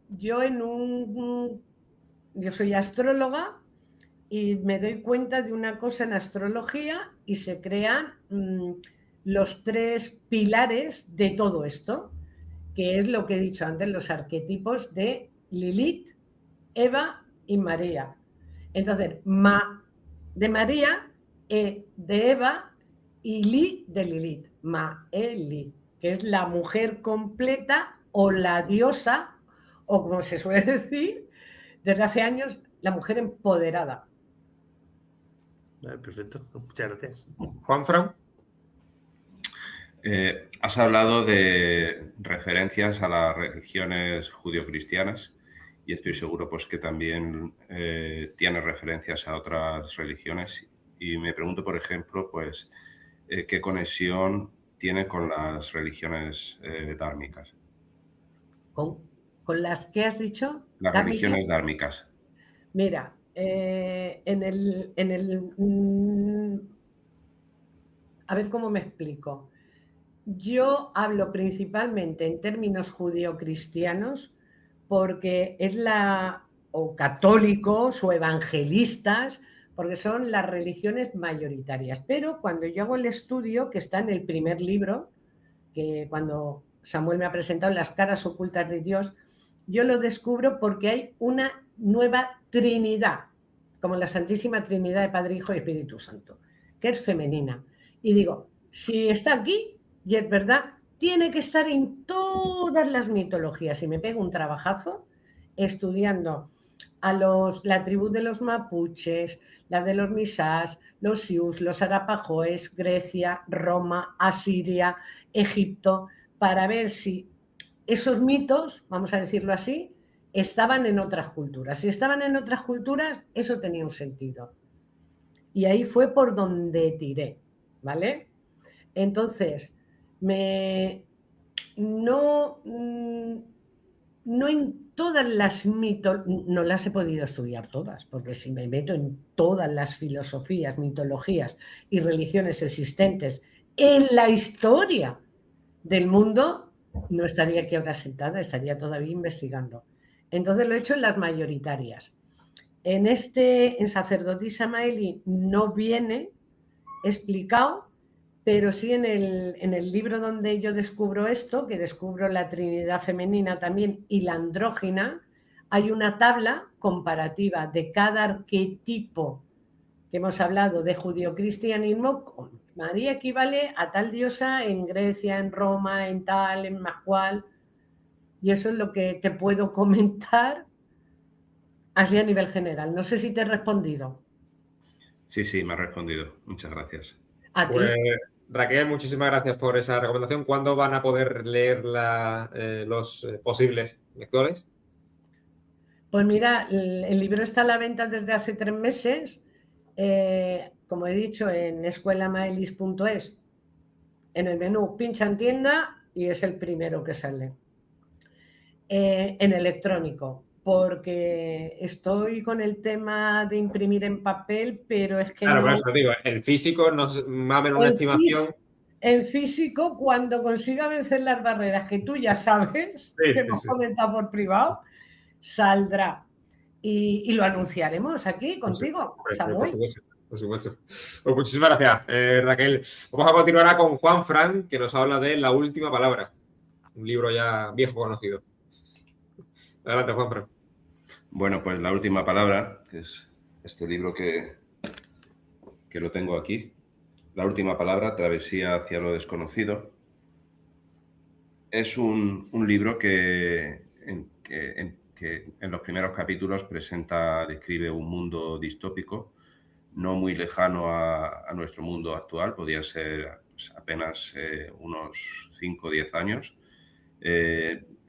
Yo soy astróloga y me doy cuenta de una cosa en astrología y se crean los 3 pilares de todo esto, que es lo que he dicho antes, los arquetipos de Lilith, Eva y María. Entonces, Ma de María, E de Eva y Li de Lilith, Maeli, que es la mujer completa o la diosa, o como se suele decir, desde hace años, la mujer empoderada. Perfecto, muchas gracias. Juanfran. Has hablado de referencias a las religiones judio-cristianas y estoy seguro pues que también tienes referencias a otras religiones y me pregunto, por ejemplo, pues qué conexión tiene con las religiones dármicas. ¿Con las que has dicho? Las religiones dármicas. Mira, a ver cómo me explico. Yo hablo principalmente en términos judío-cristianos porque es o católicos o evangelistas, porque son las religiones mayoritarias. Pero cuando yo hago el estudio, que está en el primer libro, que cuando Samuel me ha presentado, Las caras ocultas de Dios, yo lo descubro porque hay una nueva Trinidad, como la Santísima Trinidad de Padre, Hijo y Espíritu Santo, que es femenina. Y digo, si está aquí, y es verdad, tiene que estar en todas las mitologías. Y me pego un trabajazo estudiando a la tribu de los mapuches, la de los misás, los siús, los arapahoes, Grecia, Roma, Asiria, Egipto, para ver si esos mitos, vamos a decirlo así, estaban en otras culturas. Si estaban en otras culturas, eso tenía un sentido. Y ahí fue por donde tiré, ¿vale? Entonces, no en todas las no las he podido estudiar todas, porque si me meto en todas las filosofías, mitologías y religiones existentes en la historia del mundo, no estaría aquí ahora sentada, estaría todavía investigando. Entonces lo he hecho en las mayoritarias. En Sacerdotisa Maeli no viene explicado, pero sí en el libro donde yo descubro esto, que descubro la Trinidad femenina también y la andrógina, hay una tabla comparativa de cada arquetipo que hemos hablado de judio-cristianismo. María equivale a tal diosa en Grecia, en Roma, en tal, en más cual. Y eso es lo que te puedo comentar así a nivel general. No sé si te he respondido. Sí, me has respondido. Muchas gracias. Pues, Raquel, muchísimas gracias por esa recomendación. ¿Cuándo van a poder leer los posibles lectores? Pues mira, el libro está a la venta desde hace 3 meses. Como he dicho, en escuelamaelis.es, en el menú pincha en tienda y es el primero que sale. En electrónico, porque estoy con el tema de imprimir en papel, pero es que claro, no... por eso digo, en físico nos mamen una estimación. En físico, cuando consiga vencer las barreras que tú ya sabes, que hemos comentado por privado, saldrá. Y lo anunciaremos aquí contigo, Samuel. Por supuesto. Pues muchísimas gracias, Raquel. Vamos a continuar ahora con Juanfran, que nos habla de La última palabra, un libro ya viejo conocido. Adelante, Juanfran. Bueno, pues La última palabra, que es este libro que lo tengo aquí. La última palabra, Travesía hacia lo desconocido. Es un libro que en los primeros capítulos describe un mundo distópico, no muy lejano a nuestro mundo actual, podría ser pues, apenas unos 5 o 10 años.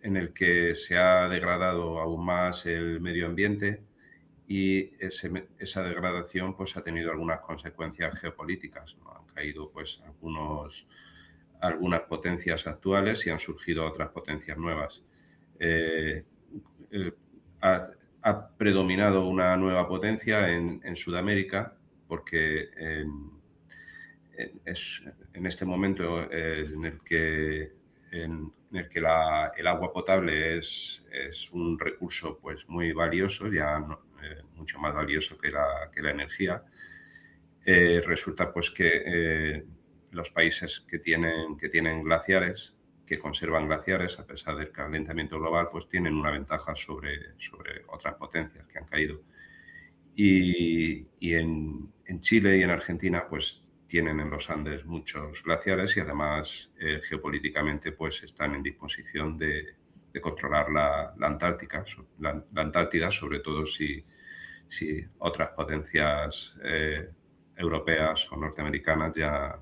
en el que se ha degradado aún más el medio ambiente y esa degradación pues, ha tenido algunas consecuencias geopolíticas, ¿no? Han caído pues, algunas potencias actuales y han surgido otras potencias nuevas. Ha predominado una nueva potencia en Sudamérica porque en este momento en el que el agua potable es un recurso pues, muy valioso, ya mucho más valioso que la energía, resulta pues, que los países que tienen glaciares, que conservan glaciares a pesar del calentamiento global, pues tienen una ventaja sobre otras potencias que han caído. Y en Chile y en Argentina pues tienen en los Andes muchos glaciares y además geopolíticamente pues están en disposición de controlar la Antártida, sobre todo si otras potencias europeas o norteamericanas ya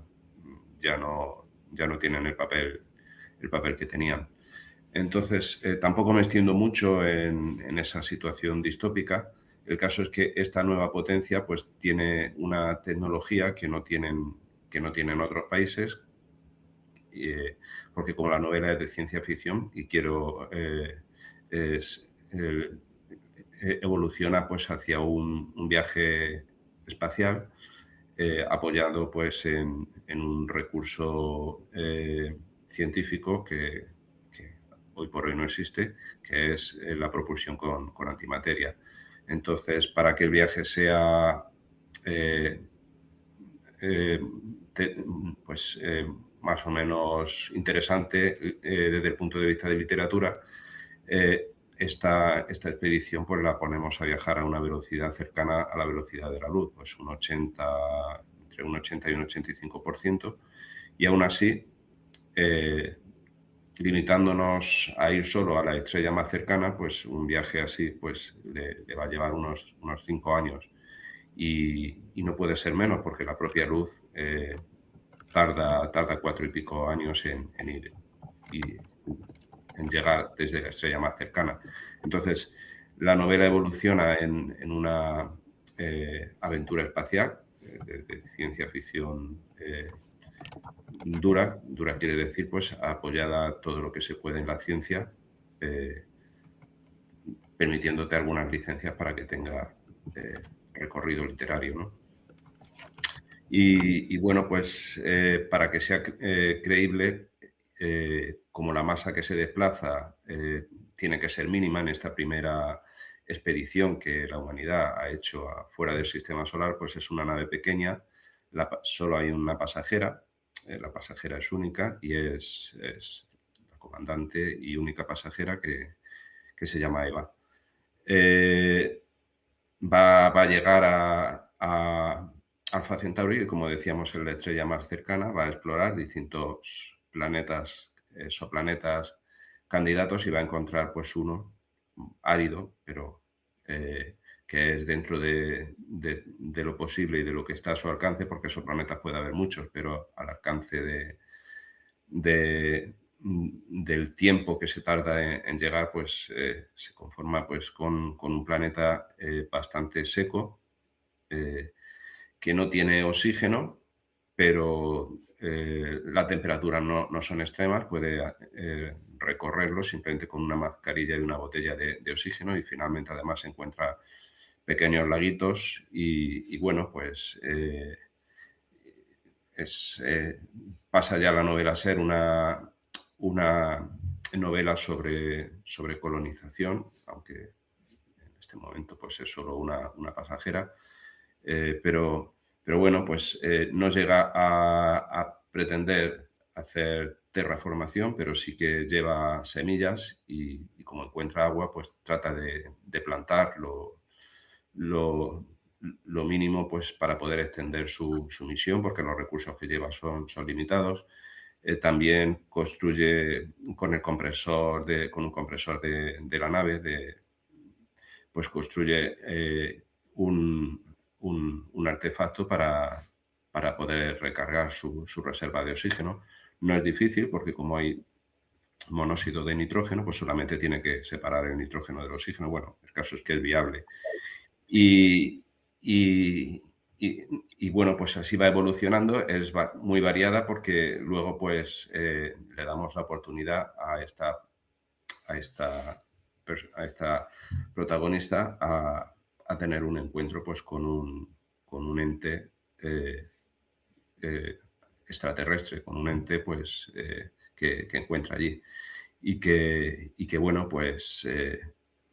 no tienen el papel que tenían. Entonces, tampoco me extiendo mucho en esa situación distópica. El caso es que esta nueva potencia pues, tiene una tecnología que no tienen otros países, porque como la novela es de ciencia ficción y evoluciona pues, hacia un viaje espacial apoyado pues, en un recurso científico que hoy por hoy no existe, que es la propulsión con antimateria. Entonces, para que el viaje sea más o menos interesante desde el punto de vista de literatura, esta expedición pues, la ponemos a viajar a una velocidad cercana a la velocidad de la luz, pues entre un 80 y un 85%, y aún así, limitándonos a ir solo a la estrella más cercana, pues un viaje así pues, le va a llevar unos 5 años. Y no puede ser menos porque la propia luz tarda 4 y pico años en ir y en llegar desde la estrella más cercana. Entonces, la novela evoluciona en una aventura espacial de ciencia ficción dura quiere decir pues apoyada todo lo que se puede en la ciencia, permitiéndote algunas licencias para que tenga recorrido literario, ¿no? Y bueno, pues para que sea creíble, como la masa que se desplaza tiene que ser mínima en esta primera expedición que la humanidad ha hecho fuera del sistema solar, pues es una nave pequeña, solo hay una pasajera, la pasajera es única y es la comandante y única pasajera que se llama Eva. Va a llegar a Alfa Centauri, que como decíamos es la estrella más cercana, va a explorar distintos planetas, exoplanetas candidatos y va a encontrar pues uno árido, pero que es dentro de lo posible y de lo que está a su alcance, porque exoplanetas puede haber muchos, pero al alcance del tiempo que se tarda en llegar, pues se conforma pues, con un planeta bastante seco, que no tiene oxígeno, pero las temperaturas no son extremas, puede recorrerlo simplemente con una mascarilla y una botella de oxígeno, y finalmente además se encuentra pequeños laguitos y bueno, pues pasa ya la novela a ser una novela sobre colonización, aunque en este momento pues es solo una pasajera, pero bueno, pues no llega a pretender hacer terraformación, pero sí que lleva semillas y como encuentra agua, pues trata de plantar lo mínimo pues, para poder extender su misión, porque los recursos que lleva son limitados. También construye con un compresor de la nave, pues construye un artefacto para poder recargar su reserva de oxígeno. No es difícil porque como hay monóxido de nitrógeno, pues solamente tiene que separar el nitrógeno del oxígeno. Bueno, el caso es que es viable. Y bueno, pues así va evolucionando, es muy variada porque luego pues le damos la oportunidad a esta protagonista a tener un encuentro pues con un ente extraterrestre, con un ente pues que encuentra allí y que bueno, pues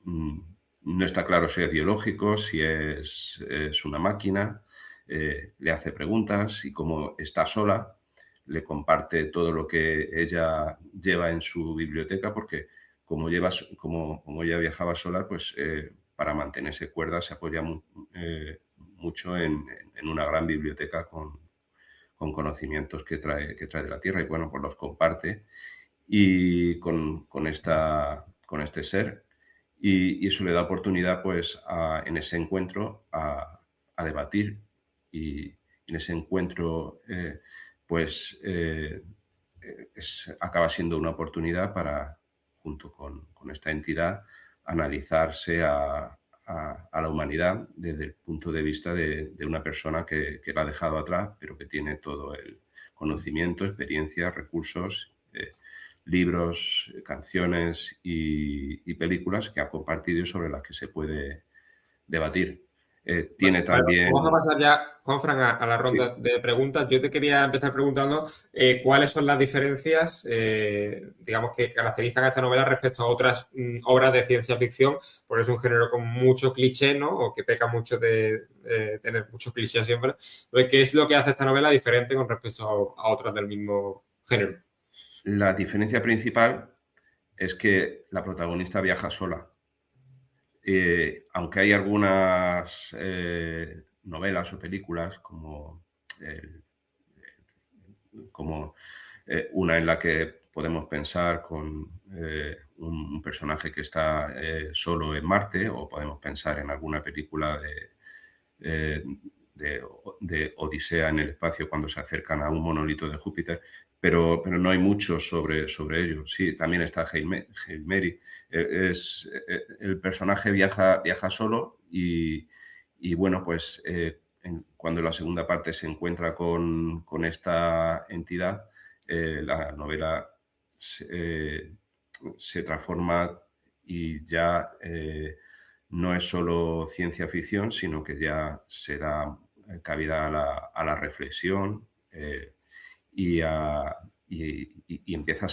no está claro si es biológico, si es una máquina, le hace preguntas y como está sola, le comparte todo lo que ella lleva en su biblioteca porque como ella viajaba sola, pues para mantenerse cuerda se apoya mucho en una gran biblioteca con conocimientos que trae de la Tierra y bueno, pues los comparte y con este ser y eso le da oportunidad pues en ese encuentro a debatir y en ese encuentro pues acaba siendo una oportunidad para, junto con esta entidad, analizarse a la humanidad desde el punto de vista de una persona que la ha dejado atrás, pero que tiene todo el conocimiento, experiencia, recursos, libros, canciones y películas que ha compartido y sobre las que se puede debatir. Tiene Vale, también... vamos a pasar ya, Juanfran, a la ronda de preguntas. Yo te quería empezar preguntando cuáles son las diferencias, digamos, que caracterizan a esta novela respecto a otras obras de ciencia ficción, porque es un género con mucho cliché, ¿no? O que peca mucho de tener muchos clichés siempre. Entonces, ¿qué es lo que hace esta novela diferente con respecto a otras del mismo género? La diferencia principal es que la protagonista viaja sola. Aunque hay algunas novelas o películas como una en la que podemos pensar con un personaje que está solo en Marte o podemos pensar en alguna película de Odisea en el espacio cuando se acercan a un monolito de Júpiter, pero no hay mucho sobre ello. Sí, también está Hail Mary. El personaje viaja solo y bueno, pues cuando la segunda parte se encuentra con esta entidad, la novela se transforma y ya no es solo ciencia ficción, sino que ya se da cabida a la reflexión y empieza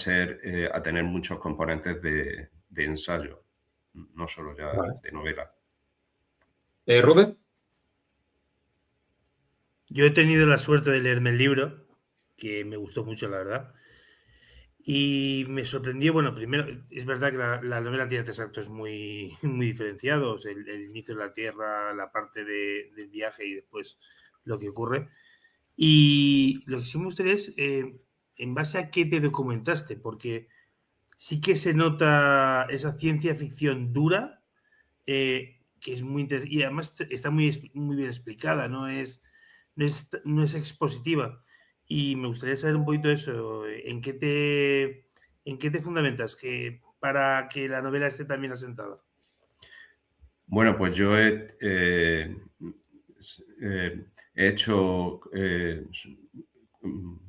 a tener muchos componentes de ensayo, no solo ya de novela. ¿Rubén? Yo he tenido la suerte de leerme el libro, que me gustó mucho, la verdad. Y me sorprendió, bueno, primero, es verdad que la novela tiene tres actos muy, muy diferenciados, el inicio de la Tierra, la parte del viaje y después lo que ocurre. Y lo que sí me gustaría es, en base a qué te documentaste, porque sí que se nota esa ciencia ficción dura, que es muy interesante, y además está muy, muy bien explicada, no es expositiva. Y me gustaría saber un poquito eso, ¿en qué te fundamentas para que la novela esté tan bien asentada? Bueno, pues yo he hecho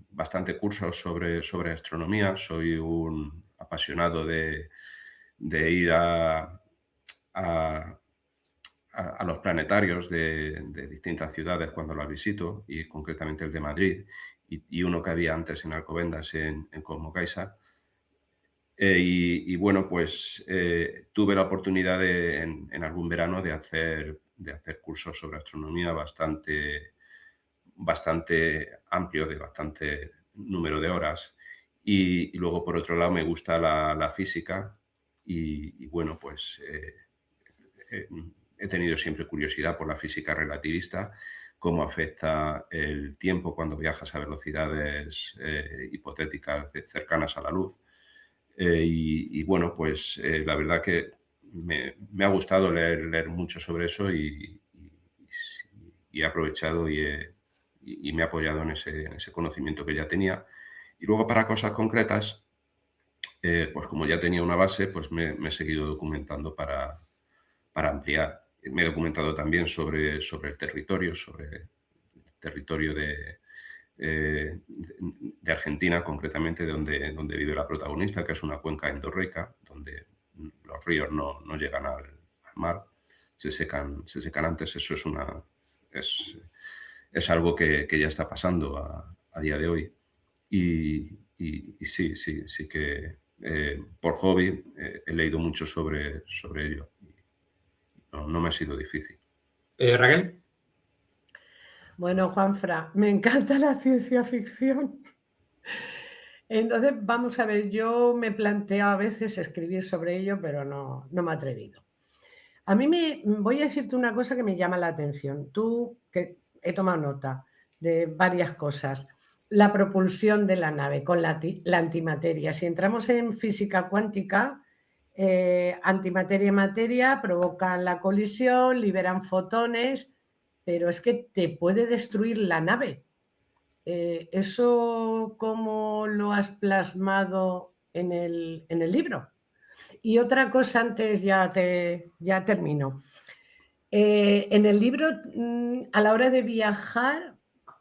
bastante cursos sobre astronomía. Soy un apasionado de ir a los planetarios de distintas ciudades cuando las visito, y concretamente el de Madrid y uno que había antes en Alcobendas, en Cosmocaixa. Y bueno, pues tuve la oportunidad en algún verano de hacer cursos sobre astronomía bastante amplio, de bastante número de horas. Y luego, por otro lado, me gusta la física y bueno, pues he tenido siempre curiosidad por la física relativista, cómo afecta el tiempo cuando viajas a velocidades hipotéticas cercanas a la luz. Y bueno, pues la verdad que me ha gustado leer mucho sobre eso y he aprovechado y me he apoyado en ese conocimiento que ya tenía. Y luego para cosas concretas, pues como ya tenía una base, pues me he seguido documentando para ampliar. Me he documentado también sobre el territorio, de Argentina, concretamente donde vive la protagonista, que es una cuenca endorreica, donde los ríos no llegan al mar, se secan antes. Eso es algo que ya está pasando a día de hoy. Y sí que por hobby he leído mucho sobre ello. No me ha sido difícil. Raquel. Bueno, Juanfra, me encanta la ciencia ficción. Entonces, vamos a ver, yo me planteo a veces escribir sobre ello, pero no me he atrevido. A mí voy a decirte una cosa que me llama la atención. Tú, que he tomado nota de varias cosas. La propulsión de la nave con la antimateria. Si entramos en física cuántica, antimateria y materia provocan la colisión, liberan fotones, pero es que te puede destruir la nave. ¿Eso cómo lo has plasmado en el libro? Y otra cosa antes, ya termino. En el libro, a la hora de viajar,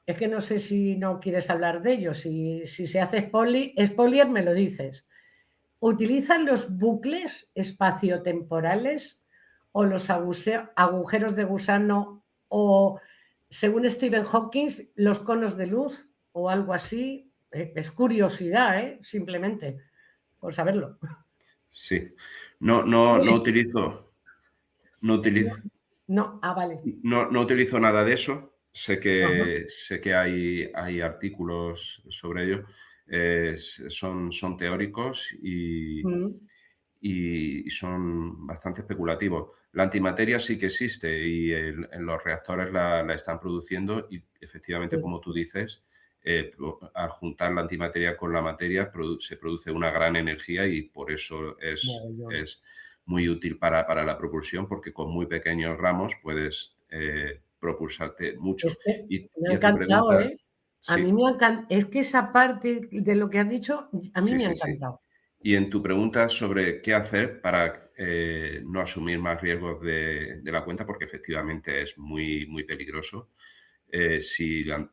es que no sé si no quieres hablar de ello, si se hace spoiler me lo dices. ¿Utilizan los bucles espaciotemporales o los agujeros de gusano o, según Stephen Hawking, los conos de luz o algo así? Es curiosidad, simplemente, por saberlo. Sí. No utilizo vale. No utilizo nada de eso. Sé Ajá. que hay artículos sobre ello. Son teóricos y son bastante especulativos. La antimateria sí que existe y en los reactores la están produciendo y efectivamente, Sí. como tú dices, al juntar la antimateria con la materia se produce una gran energía y por eso es muy útil para la propulsión, porque con muy pequeños ramos puedes propulsarte mucho. Es que Y me ha a tu encantado, pregunta, A mí sí. me ha encantado. Es que esa parte de lo que has dicho, a mí Sí, me ha sí, sí. encantado. Y en tu pregunta sobre qué hacer para no asumir más riesgos de la cuenta, porque efectivamente es muy, muy peligroso. Si la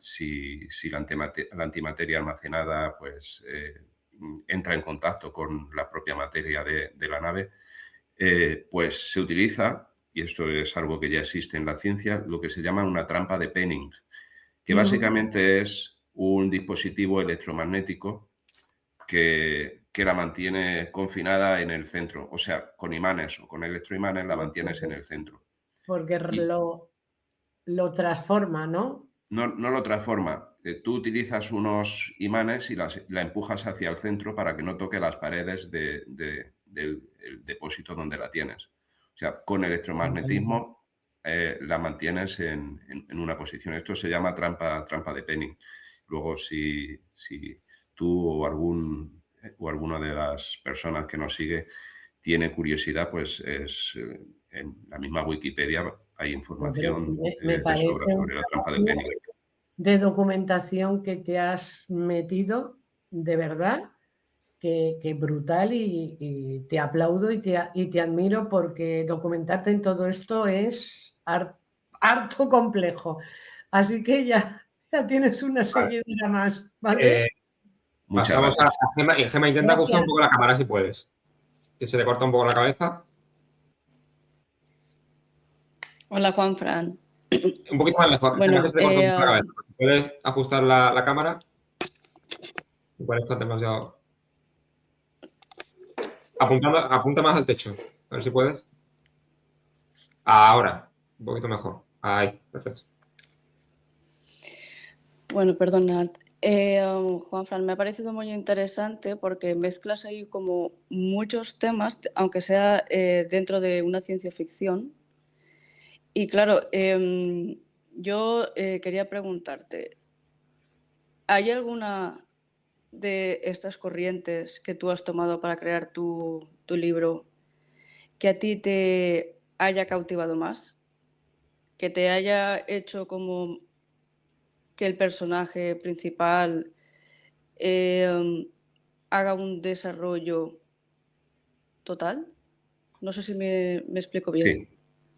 antimateria almacenada pues, entra en contacto con la propia materia de la nave, pues se utiliza, y esto es algo que ya existe en la ciencia, lo que se llama una trampa de Penning, que básicamente es un dispositivo electromagnético que la mantiene confinada en el centro, o sea, con imanes o con electroimanes la mantienes en el centro. Porque Y lo transforma, ¿no? no lo transforma. Tú utilizas unos imanes y la empujas hacia el centro para que no toque las paredes del depósito donde la tienes. O sea, con electromagnetismo la mantienes en una posición. Esto se llama trampa de Penning. Luego, si tú o alguna de las personas que nos sigue tiene curiosidad, pues en la misma Wikipedia hay información Me de parece sobra un sobre la trampa de trabajo Penning. de documentación que te has metido, de verdad, que brutal, y te aplaudo y te admiro, porque documentarte en todo esto es harto complejo. Así que ya tienes una Vale. seguidora más, ¿vale? Muchas Pasamos a gracias. Gema. Y Gema, intenta ajustar un poco la cámara si puedes. Que se te corta un poco la cabeza. Hola, Juanfran. Un poquito más lejos. Bueno, Gema, que se te corta un poco la cabeza. ¿Puedes ajustar la cámara? Igual está demasiado. Apunta más al techo. A ver si puedes. Ahora. Un poquito mejor. Ahí. Perfecto. Bueno, perdonad. Juanfran, me ha parecido muy interesante porque mezclas ahí como muchos temas, aunque sea dentro de una ciencia ficción. Y claro, yo quería preguntarte, ¿hay alguna de estas corrientes que tú has tomado para crear tu libro que a ti te haya cautivado más? ¿Que te haya hecho como que el personaje principal haga un desarrollo total. No sé si me explico bien.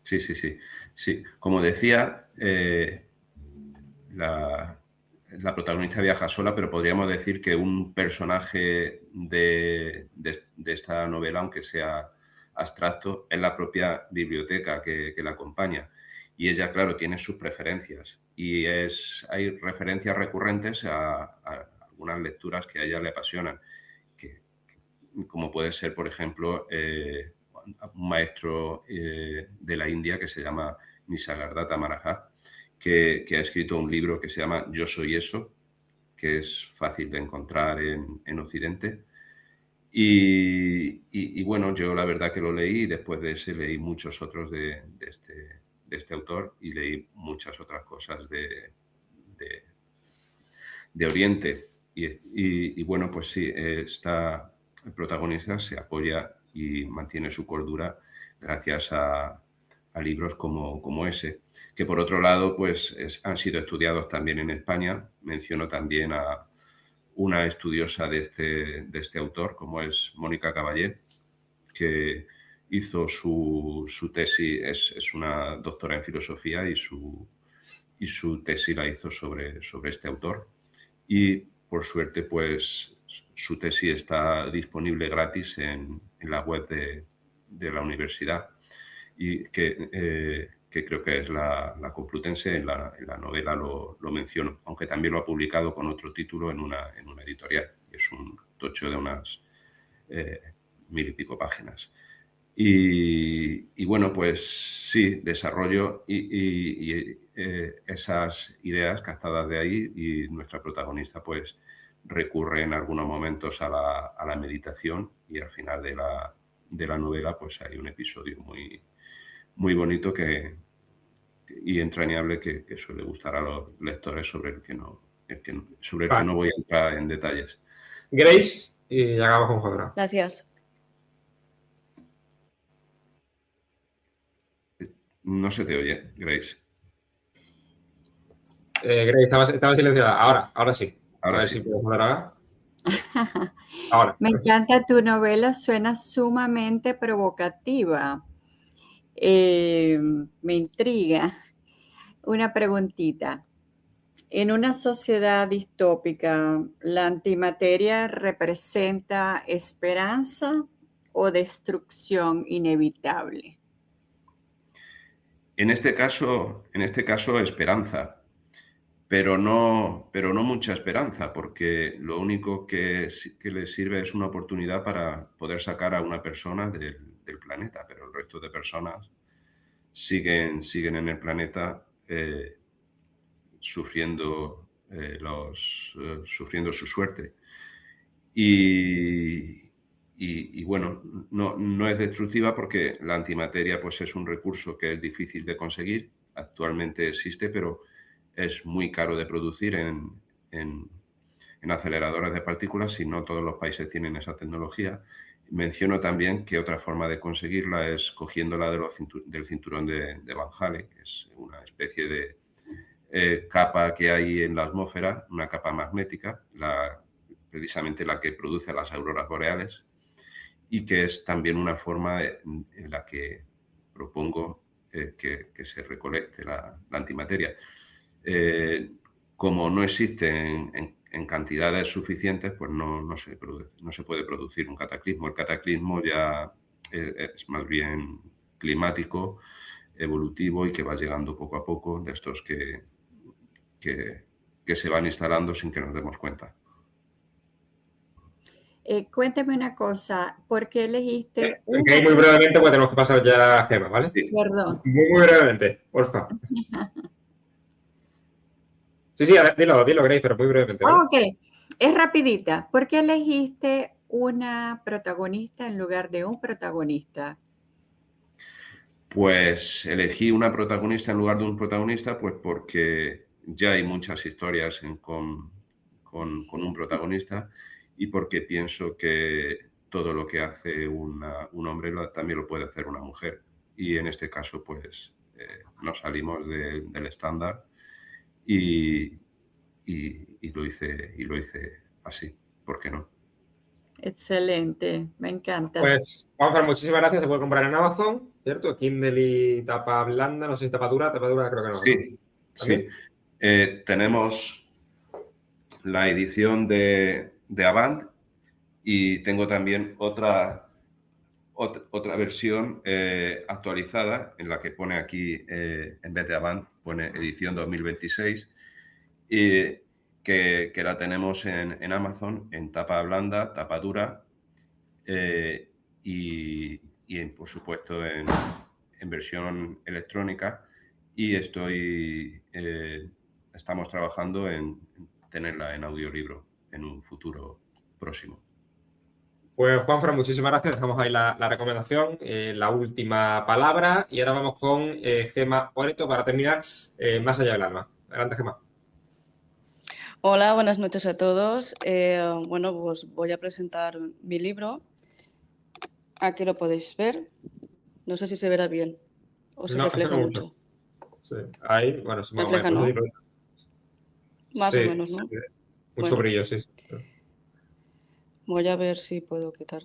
Sí. Como decía, la protagonista viaja sola, pero podríamos decir que un personaje de esta novela, aunque sea abstracto, es la propia biblioteca que la acompaña. Y ella, claro, tiene sus preferencias. Y hay referencias recurrentes a algunas lecturas que a ella le apasionan, como puede ser, por ejemplo, un maestro de la India que se llama Nisargadatta Mahārāja, que ha escrito un libro que se llama Yo soy eso, que es fácil de encontrar en Occidente. Y bueno, yo la verdad que lo leí y después de ese leí muchos otros de este autor y leí muchas otras cosas de Oriente. Y bueno, pues sí, esta protagonista se apoya y mantiene su cordura gracias a libros como ese, que por otro lado pues han sido estudiados también en España. Menciono también a una estudiosa de este autor, como es Mónica Caballé, que hizo su tesis, es una doctora en filosofía y su tesis la hizo sobre este autor. Y por suerte, pues su tesis está disponible gratis en la web de la universidad y que creo que es la Complutense. En la novela lo menciono, aunque también lo ha publicado con otro título en una editorial. Es un tocho de unas 1000 y pico páginas. Y bueno, pues sí, desarrollo esas ideas captadas de ahí, y nuestra protagonista pues recurre en algunos momentos a la meditación, y al final de la novela pues hay un episodio muy, muy bonito y entrañable que suele gustar a los lectores, sobre el que no voy a entrar en detalles. Grace, y acabamos con Jodra. Gracias. No se te oye, Grace. Grace, estaba silenciada. Ahora sí. Ahora sí sí. puedes hablar ahora. Ahora. Me encanta tu novela, suena sumamente provocativa. Me intriga. Una preguntita. En una sociedad distópica, ¿la antimateria representa esperanza o destrucción inevitable? En este caso, esperanza, pero no mucha esperanza, porque lo único que le sirve es una oportunidad para poder sacar a una persona del planeta, pero el resto de personas siguen en el planeta sufriendo su suerte. Y bueno, no es destructiva, porque la antimateria pues es un recurso que es difícil de conseguir. Actualmente existe, pero es muy caro de producir en aceleradores de partículas, y no todos los países tienen esa tecnología. Menciono también que otra forma de conseguirla es cogiéndola del cinturón de Van Hale, que es una especie de capa que hay en la atmósfera, una capa magnética, precisamente la que produce las auroras boreales, y que es también una forma en la que propongo que se recolecte la antimateria. Como no existe en cantidades suficientes, pues no se puede producir un cataclismo. El cataclismo ya es más bien climático, evolutivo, y que va llegando poco a poco, de estos que se van instalando sin que nos demos cuenta. Cuéntame una cosa, ¿por qué elegiste muy brevemente, porque tenemos que pasar ya a Gemma, ¿vale? Sí. Perdón. Muy brevemente, por favor. Sí, dilo, Grace, pero muy brevemente, ¿vale? Ok, es rapidita. ¿Por qué elegiste una protagonista en lugar de un protagonista? Pues elegí una protagonista en lugar de un protagonista, pues porque ya hay muchas historias con un protagonista, y porque pienso que todo lo que hace un hombre también lo puede hacer una mujer. Y en este caso, pues nos salimos del estándar y lo hice así. ¿Por qué no? Excelente, me encanta. Pues, Juanfran, muchísimas gracias. Se puede comprar en Amazon, ¿cierto? Kindle y tapa blanda, no sé si tapa dura creo que no. Sí, ¿También? sí. Tenemos la edición de Avant y tengo también otra versión actualizada en la que pone aquí, en vez de Avant, pone edición 2026, y que la tenemos en Amazon en tapa blanda, tapa dura y por supuesto en versión electrónica, y estamos trabajando en tenerla en audiolibro en un futuro próximo. Pues, Juanfran, muchísimas gracias. Dejamos ahí la recomendación, la última palabra. Y ahora vamos con Gemma Oreto para terminar Más allá del alma. Adelante, Gemma. Hola, buenas noches a todos. Bueno, pues voy a presentar mi libro. Aquí lo podéis ver. No sé si se verá bien o se refleja mucho. Sí, ahí, bueno, se refleja, ¿no? Más sí, o menos, ¿no? Mucho Bueno, brillo, sí. voy a ver si puedo quitar.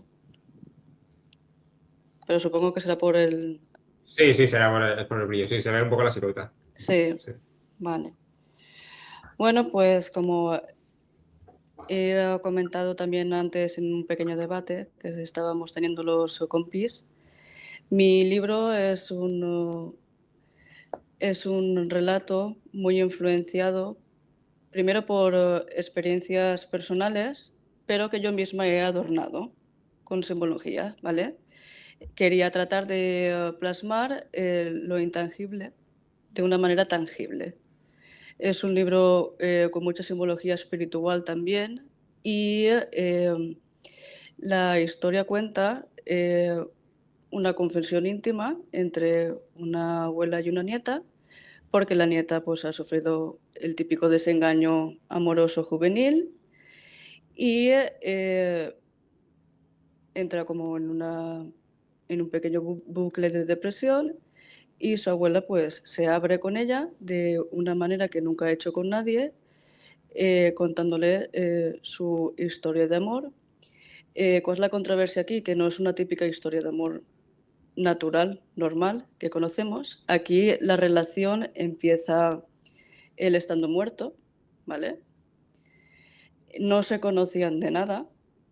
Pero supongo que será por el... Sí, será por el brillo. Sí, se ve un poco la silueta. Sí, vale. Bueno, pues como he comentado también antes en un pequeño debate que estábamos teniendo los compis, mi libro es un relato muy influenciado primero por experiencias personales, pero que yo misma he adornado con simbología, ¿vale? Quería tratar de plasmar lo intangible de una manera tangible. Es un libro con mucha simbología espiritual también, y la historia cuenta una confesión íntima entre una abuela y una nieta, porque la nieta pues, ha sufrido el típico desengaño amoroso juvenil y entra como en un pequeño bucle de depresión, y su abuela pues se abre con ella de una manera que nunca ha hecho con nadie, contándole su historia de amor. ¿Cuál es la controversia aquí? Que no es una típica historia de amor natural, normal, que conocemos. Aquí la relación empieza él estando muerto, ¿vale? No se conocían de nada.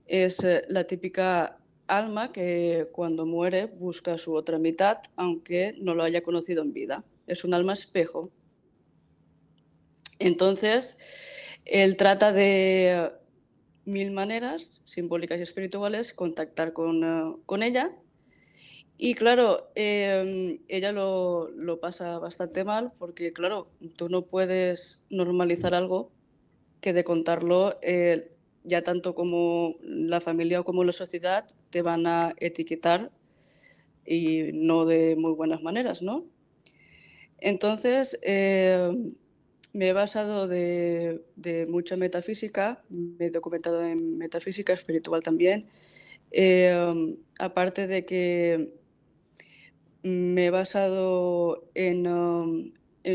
Es la típica alma que cuando muere busca a su otra mitad, aunque no lo haya conocido en vida. Es un alma espejo. Entonces, él trata de 1000 maneras simbólicas y espirituales contactar con ella. Y claro, ella lo pasa bastante mal porque, claro, tú no puedes normalizar algo que de contarlo ya tanto como la familia o como la sociedad te van a etiquetar, y no de muy buenas maneras, ¿no? Entonces, me he basado de mucha metafísica, me he documentado en metafísica espiritual también, aparte de que me he basado en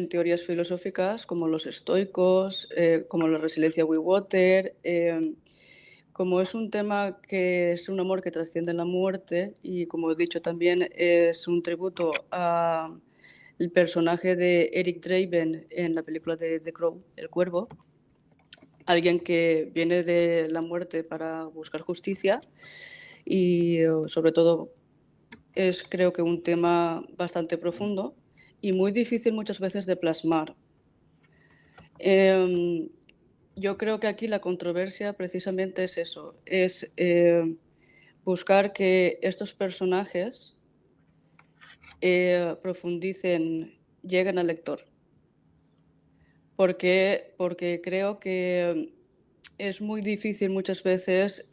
teorías filosóficas como los estoicos, como la resiliencia Wewater. Como es un tema que es un amor que trasciende la muerte, y como he dicho también es un tributo al personaje de Eric Draven en la película de The Crow, El Cuervo, alguien que viene de la muerte para buscar justicia, y sobre todo es, creo que, un tema bastante profundo y muy difícil muchas veces de plasmar. Yo creo que aquí la controversia precisamente es eso, es buscar que estos personajes profundicen, lleguen al lector. Porque creo que es muy difícil muchas veces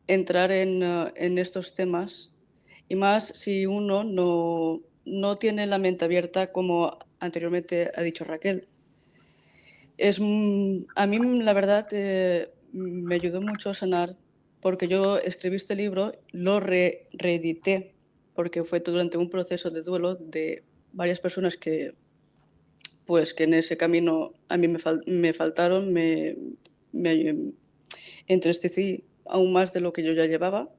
entrar en estos temas, y más si uno no tiene la mente abierta, como anteriormente ha dicho Raquel. A mí, la verdad, me ayudó mucho a sanar, porque yo escribí este libro, lo reedité, porque fue durante un proceso de duelo de varias personas que en ese camino a mí me faltaron, entristecí aún más de lo que yo ya llevaba.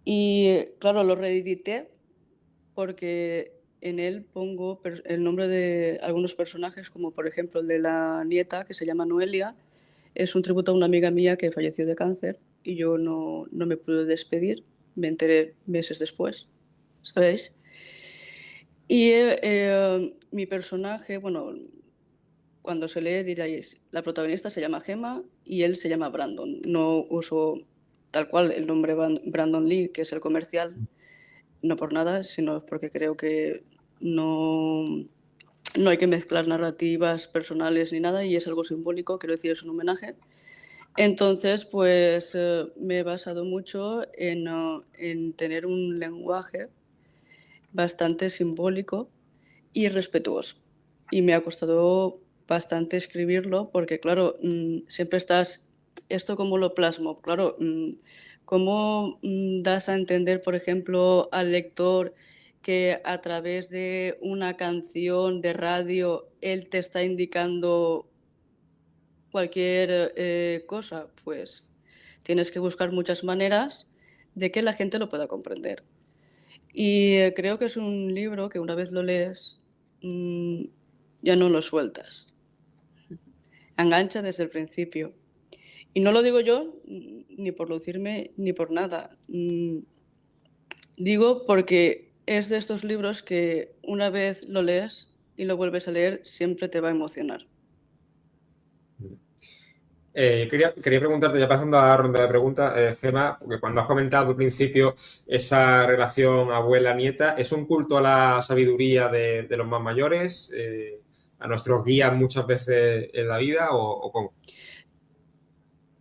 Y claro, lo reedité porque en él pongo el nombre de algunos personajes, como por ejemplo el de la nieta, que se llama Noelia. Es un tributo a una amiga mía que falleció de cáncer y yo no me pude despedir, me enteré meses después, ¿sabéis? Y mi personaje, bueno, cuando se lee diréis, la protagonista se llama Gemma y él se llama Brandon. No uso tal cual el nombre Brandon Lee, que es el comercial, no por nada, sino porque creo que no hay que mezclar narrativas personales ni nada, y es algo simbólico, quiero decir, es un homenaje. Entonces, pues me he basado mucho en tener un lenguaje bastante simbólico y respetuoso. Y me ha costado bastante escribirlo porque, claro, siempre estás... ¿Esto cómo lo plasmo? Claro, ¿cómo das a entender, por ejemplo, al lector que a través de una canción de radio él te está indicando cualquier cosa? Pues tienes que buscar muchas maneras de que la gente lo pueda comprender. Y creo que es un libro que una vez lo lees, ya no lo sueltas. Engancha desde el principio. Y no lo digo yo ni por lucirme ni por nada. Digo porque es de estos libros que una vez lo lees y lo vuelves a leer, siempre te va a emocionar. Quería preguntarte, ya pasando a la ronda de preguntas, Gemma, porque cuando has comentado al principio esa relación abuela-nieta, ¿es un culto a la sabiduría de los más mayores, a nuestros guías muchas veces en la vida, o cómo?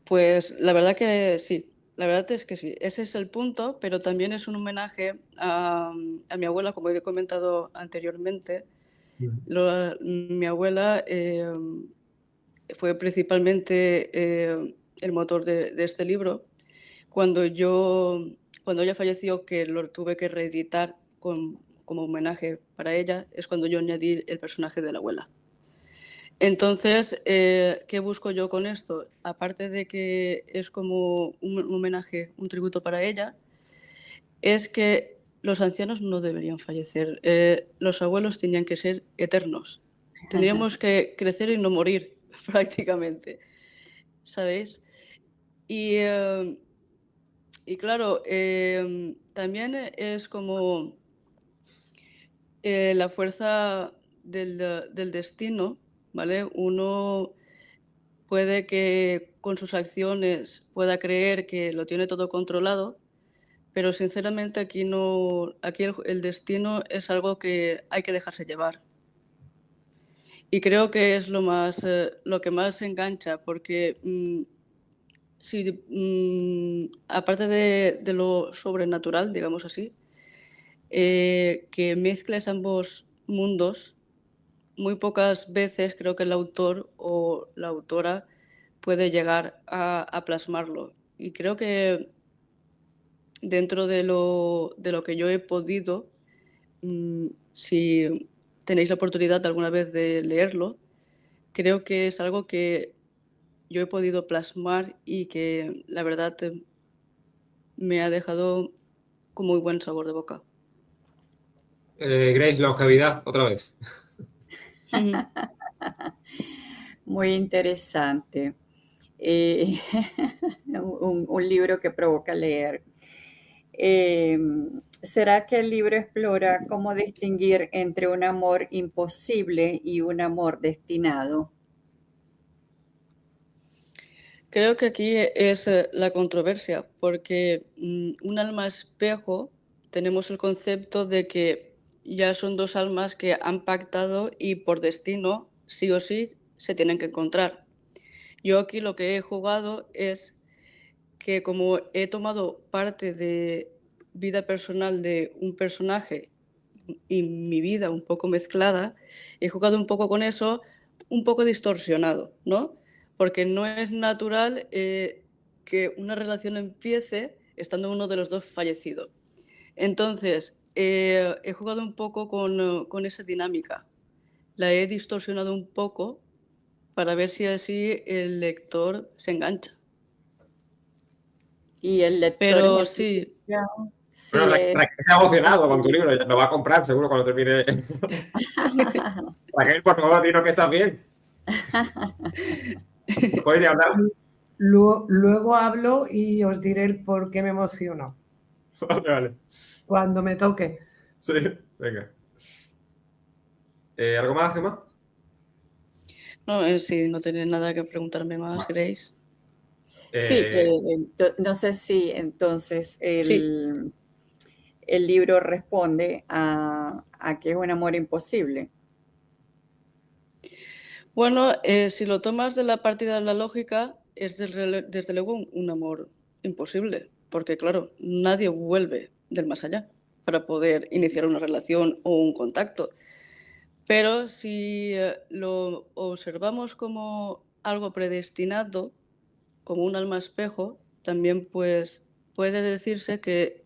Pues la verdad que sí, la verdad es que sí, ese es el punto, pero también es un homenaje a mi abuela, como he comentado anteriormente. Mi abuela fue principalmente el motor de este libro. Cuando ella falleció, que lo tuve que reeditar como homenaje para ella, es cuando yo añadí el personaje de la abuela. Entonces, ¿qué busco yo con esto? Aparte de que es como un homenaje, un tributo para ella, es que los ancianos no deberían fallecer. Los abuelos tenían que ser eternos. Tendríamos que crecer y no morir, prácticamente. ¿Sabéis? Y claro, también es como la fuerza del destino, ¿vale? Uno puede que con sus acciones pueda creer que lo tiene todo controlado, pero sinceramente aquí el destino es algo que hay que dejarse llevar. Y creo que es lo que más engancha, porque aparte de lo sobrenatural, digamos así, que mezcles ambos mundos, muy pocas veces creo que el autor o la autora puede llegar a plasmarlo. Y creo que dentro de lo que yo he podido, si tenéis la oportunidad alguna vez de leerlo, creo que es algo que yo he podido plasmar y que la verdad me ha dejado con muy buen sabor de boca. Grace, longevidad, otra vez. Muy interesante. Un libro que provoca leer. ¿Será que el libro explora cómo distinguir entre un amor imposible y un amor destinado? Creo que aquí es la controversia, porque un alma espejo, tenemos el concepto de que ya son dos almas que han pactado y por destino, sí o sí, se tienen que encontrar. Yo aquí lo que he jugado es que como he tomado parte de vida personal de un personaje y mi vida un poco mezclada, he jugado un poco con eso, un poco distorsionado, ¿no? Porque no es natural que una relación empiece estando uno de los dos fallecido. Entonces, he jugado un poco con esa dinámica. La he distorsionado un poco para ver si así el lector se engancha. Y el lector Pero en el sí, sí Bueno, es... Raquel se ha emocionado con tu libro, lo va a comprar seguro cuando termine. Raquel, por favor, dinos que estás bien. ¿Puedes ir a hablar? Luego hablo y os diré el por qué me emociono. Vale. Cuando me toque. Sí, venga. ¿Algo más, Gemma? no, sí, no tenéis nada que preguntarme más, Grace. Sí, no sé si entonces Sí, el libro responde a que es un amor imposible. bueno, si lo tomas de la partida de la lógica, es desde luego un amor imposible, porque claro, nadie vuelve del más allá para poder iniciar una relación o un contacto. Pero si lo observamos como algo predestinado, como un alma espejo, también pues puede decirse que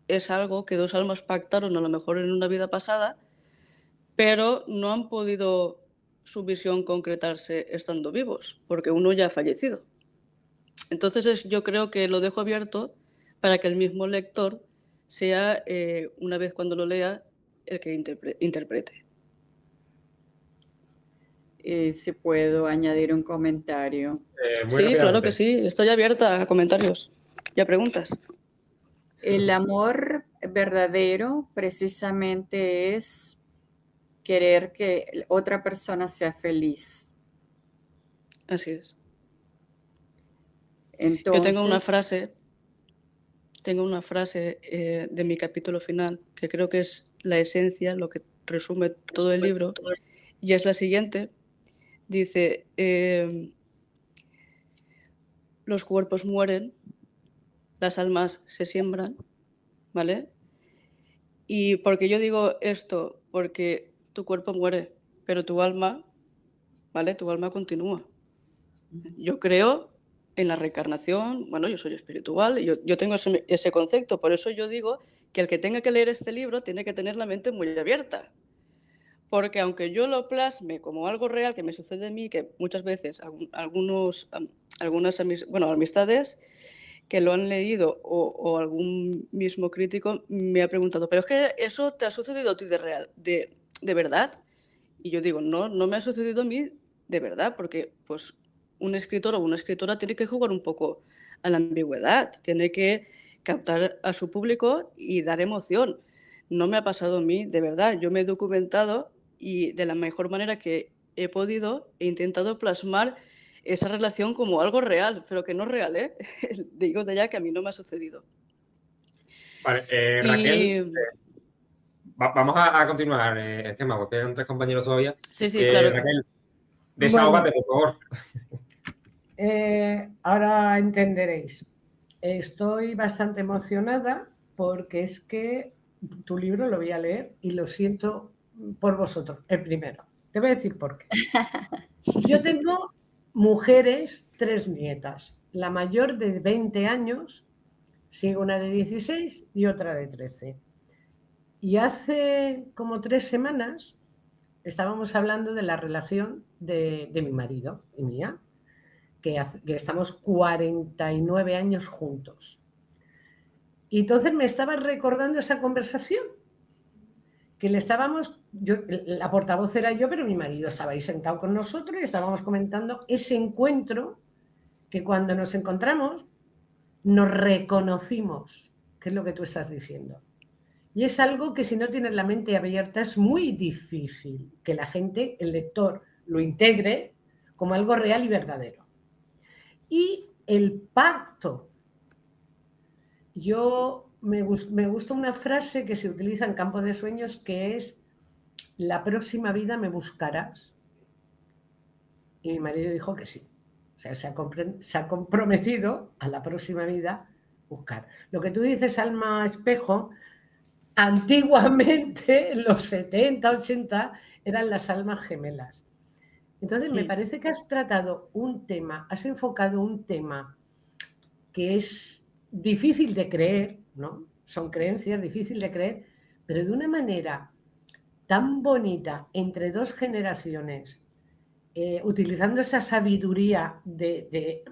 es algo que dos almas pactaron a lo mejor en una vida pasada, pero no han podido su visión concretarse estando vivos, porque uno ya ha fallecido. Entonces yo creo que lo dejo abierto para que el mismo lector sea, una vez cuando lo lea, el que interprete. Si puedo añadir un comentario. Muy Sí, claro rápidamente. que sí. Estoy abierta a comentarios y a preguntas. El amor verdadero precisamente es querer que otra persona sea feliz. Así es. Entonces, Yo tengo una frase de mi capítulo final que creo que es la esencia, lo que resume todo el libro, y es la siguiente. Dice, los cuerpos mueren, las almas se siembran, ¿vale? Y porque yo digo esto, porque tu cuerpo muere, pero tu alma, ¿vale? Tu alma continúa. Yo creo en la reencarnación, bueno, yo soy espiritual, yo tengo ese concepto, por eso yo digo que el que tenga que leer este libro tiene que tener la mente muy abierta, porque aunque yo lo plasme como algo real que me sucede a mí, que muchas veces algunas amistades que lo han leído o algún mismo crítico me ha preguntado, pero es que eso te ha sucedido a ti de verdad. Y yo digo, no me ha sucedido a mí de verdad, porque pues un escritor o una escritora tiene que jugar un poco a la ambigüedad, tiene que captar a su público y dar emoción. No me ha pasado a mí de verdad, yo me he documentado y de la mejor manera que he podido he intentado plasmar esa relación como algo real, pero que no es real, ¿eh? Digo de ya que a mí no me ha sucedido. Vale, Y Raquel, vamos a continuar, Gemma, porque quedan 3 compañeros todavía. sí, claro. Raquel, desahógate, por favor. Ahora entenderéis. Estoy bastante emocionada porque es que tu libro lo voy a leer y lo siento por vosotros, el primero. Te voy a decir por qué. Yo tengo mujeres, 3 nietas. La mayor de 20 años, sigue una de 16 y otra de 13. Y hace como 3 semanas estábamos hablando de la relación de mi marido y mía, que estamos 49 años juntos. Y entonces me estaba recordando esa conversación, que le estábamos, la portavoz era yo, pero mi marido estaba ahí sentado con nosotros y estábamos comentando ese encuentro que cuando nos encontramos nos reconocimos, que es lo que tú estás diciendo. Y es algo que si no tienes la mente abierta es muy difícil que la gente, el lector, lo integre como algo real y verdadero. Y el pacto. Me gusta una frase que se utiliza en Campo de Sueños que es: la próxima vida me buscarás. Y mi marido dijo que sí. O sea, se ha comprometido a la próxima vida buscar. Lo que tú dices, alma espejo, antiguamente, en los 70, 80, eran las almas gemelas. Entonces, me parece que has tratado un tema, has enfocado un tema que es difícil de creer, ¿no? Son creencias difíciles de creer, pero de una manera tan bonita entre 2 generaciones utilizando esa sabiduría de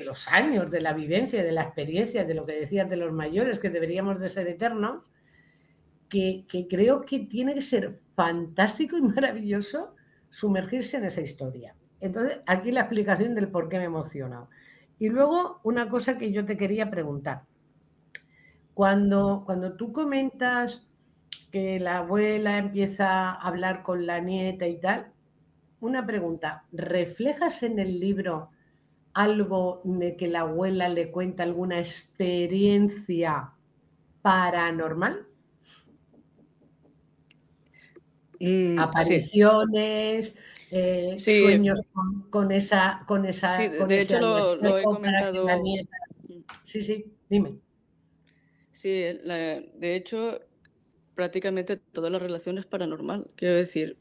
los años, de la vivencia, de la experiencia, de lo que decías de los mayores, que deberíamos de ser eternos, que creo que tiene que ser fantástico y maravilloso sumergirse en esa historia. Entonces, aquí la explicación del por qué me he emocionado. Y luego, una cosa que yo te quería preguntar. Cuando tú comentas que la abuela empieza a hablar con la nieta y tal, una pregunta, ¿reflejas en el libro algo de que la abuela le cuenta alguna experiencia paranormal? Apariciones, Sí, sueños con sí, de ese hecho lo he espejo para que la comentado. nieta... Sí, dime. Sí, de hecho, prácticamente toda la relación es paranormal. Quiero decir,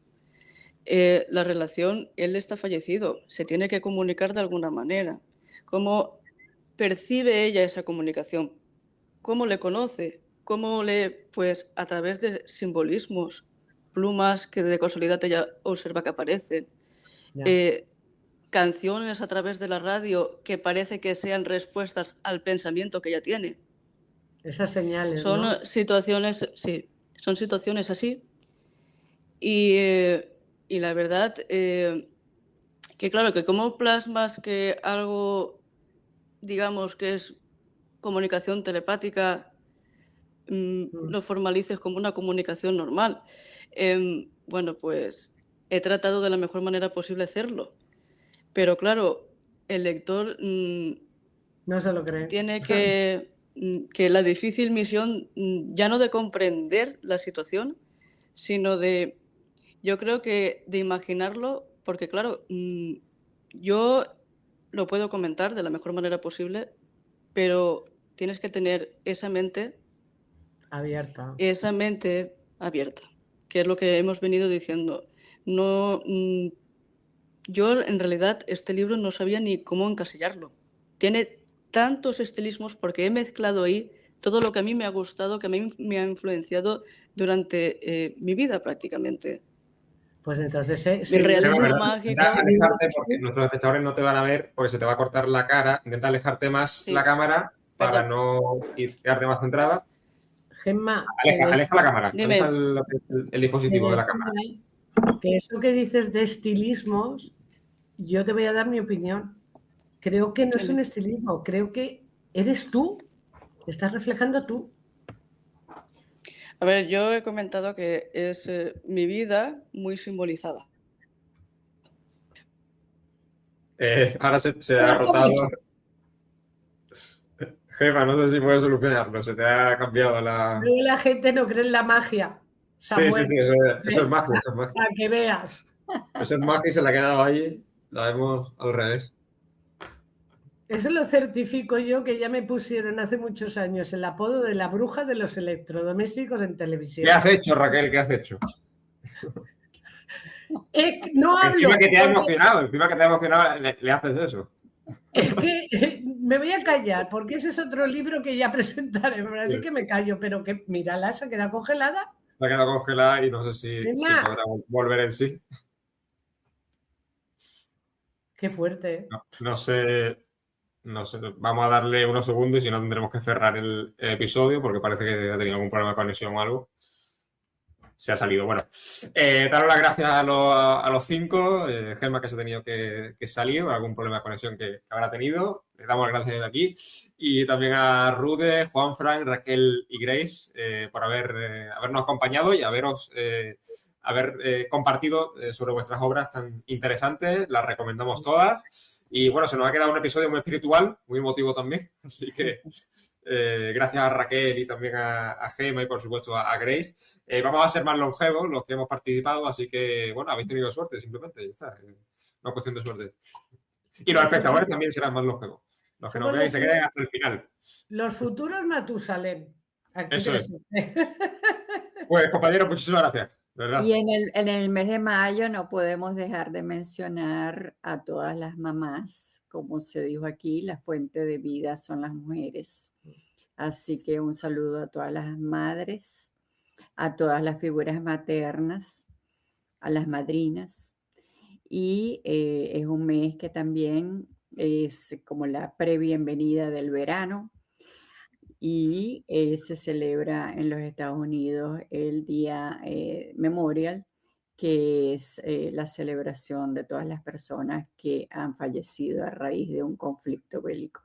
la relación, él está fallecido, se tiene que comunicar de alguna manera. ¿Cómo percibe ella esa comunicación? ¿Cómo le conoce? Pues a través de simbolismos, plumas que de casualidad ella observa que aparecen, canciones a través de la radio que parece que sean respuestas al pensamiento que ella tiene. Esas señales, Son ¿no? situaciones, sí, son situaciones así. Y la verdad, que claro, que cómo plasmas que algo, digamos, que es comunicación telepática, lo formalices como una comunicación normal. Bueno, pues he tratado de la mejor manera posible hacerlo. Pero claro, el lector no se lo cree. Tiene que la difícil misión ya no de comprender la situación, sino yo creo que de imaginarlo, porque claro, yo lo puedo comentar de la mejor manera posible, pero tienes que tener esa mente abierta, que es lo que hemos venido diciendo. No, yo en realidad este libro no sabía ni cómo encasillarlo. Tiene tantos estilismos porque he mezclado ahí todo lo que a mí me ha gustado, que a mí me ha influenciado durante mi vida prácticamente. Pues entonces el realismo mágico. Intenta alejarte porque nuestros espectadores no te van a ver porque se te va a cortar la cara. Intenta alejarte más la cámara para no quedarte más centrada. Gemma, aleja la cámara. Dime. Aleja el dispositivo de la cámara. Que eso que dices de estilismos, yo te voy a dar mi opinión. Creo que no es un estilismo, creo que eres tú, estás reflejando tú. A ver, yo he comentado que es mi vida muy simbolizada. Ahora se ha rotado. Gemma, no sé si puedes solucionarlo, se te ha cambiado la... Luego la gente no cree en la magia. Samuel. Sí, eso es magia. Para que veas. Eso es magia y se la ha quedado ahí, la vemos al revés. Eso lo certifico yo, que ya me pusieron hace muchos años el apodo de la bruja de los electrodomésticos en televisión. ¿Qué has hecho, Raquel? ¿Qué has hecho? No hablo. Encima que te ha emocionado, le haces eso. Es que me voy a callar, porque ese es otro libro que ya presentaré, así que me callo, pero que mírala, se ha quedado congelada. Se ha quedado congelada y no sé si podrá volver en sí. Qué fuerte, ¿eh? No sé, vamos a darle unos segundos y si no tendremos que cerrar el episodio porque parece que ha tenido algún problema de conexión o algo. Se ha salido. Bueno, daros las gracias a los 5. Gemma, que se ha tenido que salir, algún problema de conexión que habrá tenido. Le damos las gracias de aquí. Y también a Rude, Juan, Frank, Raquel y Grace por habernos acompañado y haber compartido sobre vuestras obras tan interesantes. Las recomendamos todas. Y bueno, se nos ha quedado un episodio muy espiritual, muy emotivo también. Así que... gracias a Raquel y también a Gemma y por supuesto a Grace. Vamos a ser más longevos los que hemos participado, así que bueno, habéis tenido suerte simplemente, ya está, no es cuestión de suerte. Y los espectadores también serán más longevos, los que nos vean y se queden hasta el final. Los futuros Matusalén. Eso es. Pues compañeros, muchísimas gracias. ¿Verdad? Y en el mes de mayo no podemos dejar de mencionar a todas las mamás. Como se dijo aquí, la fuente de vida son las mujeres. Así que un saludo a todas las madres, a todas las figuras maternas, a las madrinas y es un mes que también es como la prebienvenida del verano y se celebra en los Estados Unidos el Día Memorial, que es la celebración de todas las personas que han fallecido a raíz de un conflicto bélico.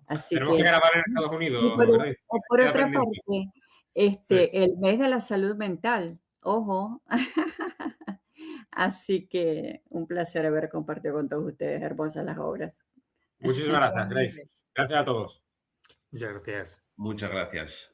Así Tenemos que grabar en Estados Unidos, Grace. por Queda otra pendiente. parte, Sí. el mes de la salud mental, ojo. Así que un placer haber compartido con todos ustedes hermosas las obras. Muchísimas gracias, Grace. Gracias a todos. Muchas gracias. Muchas gracias.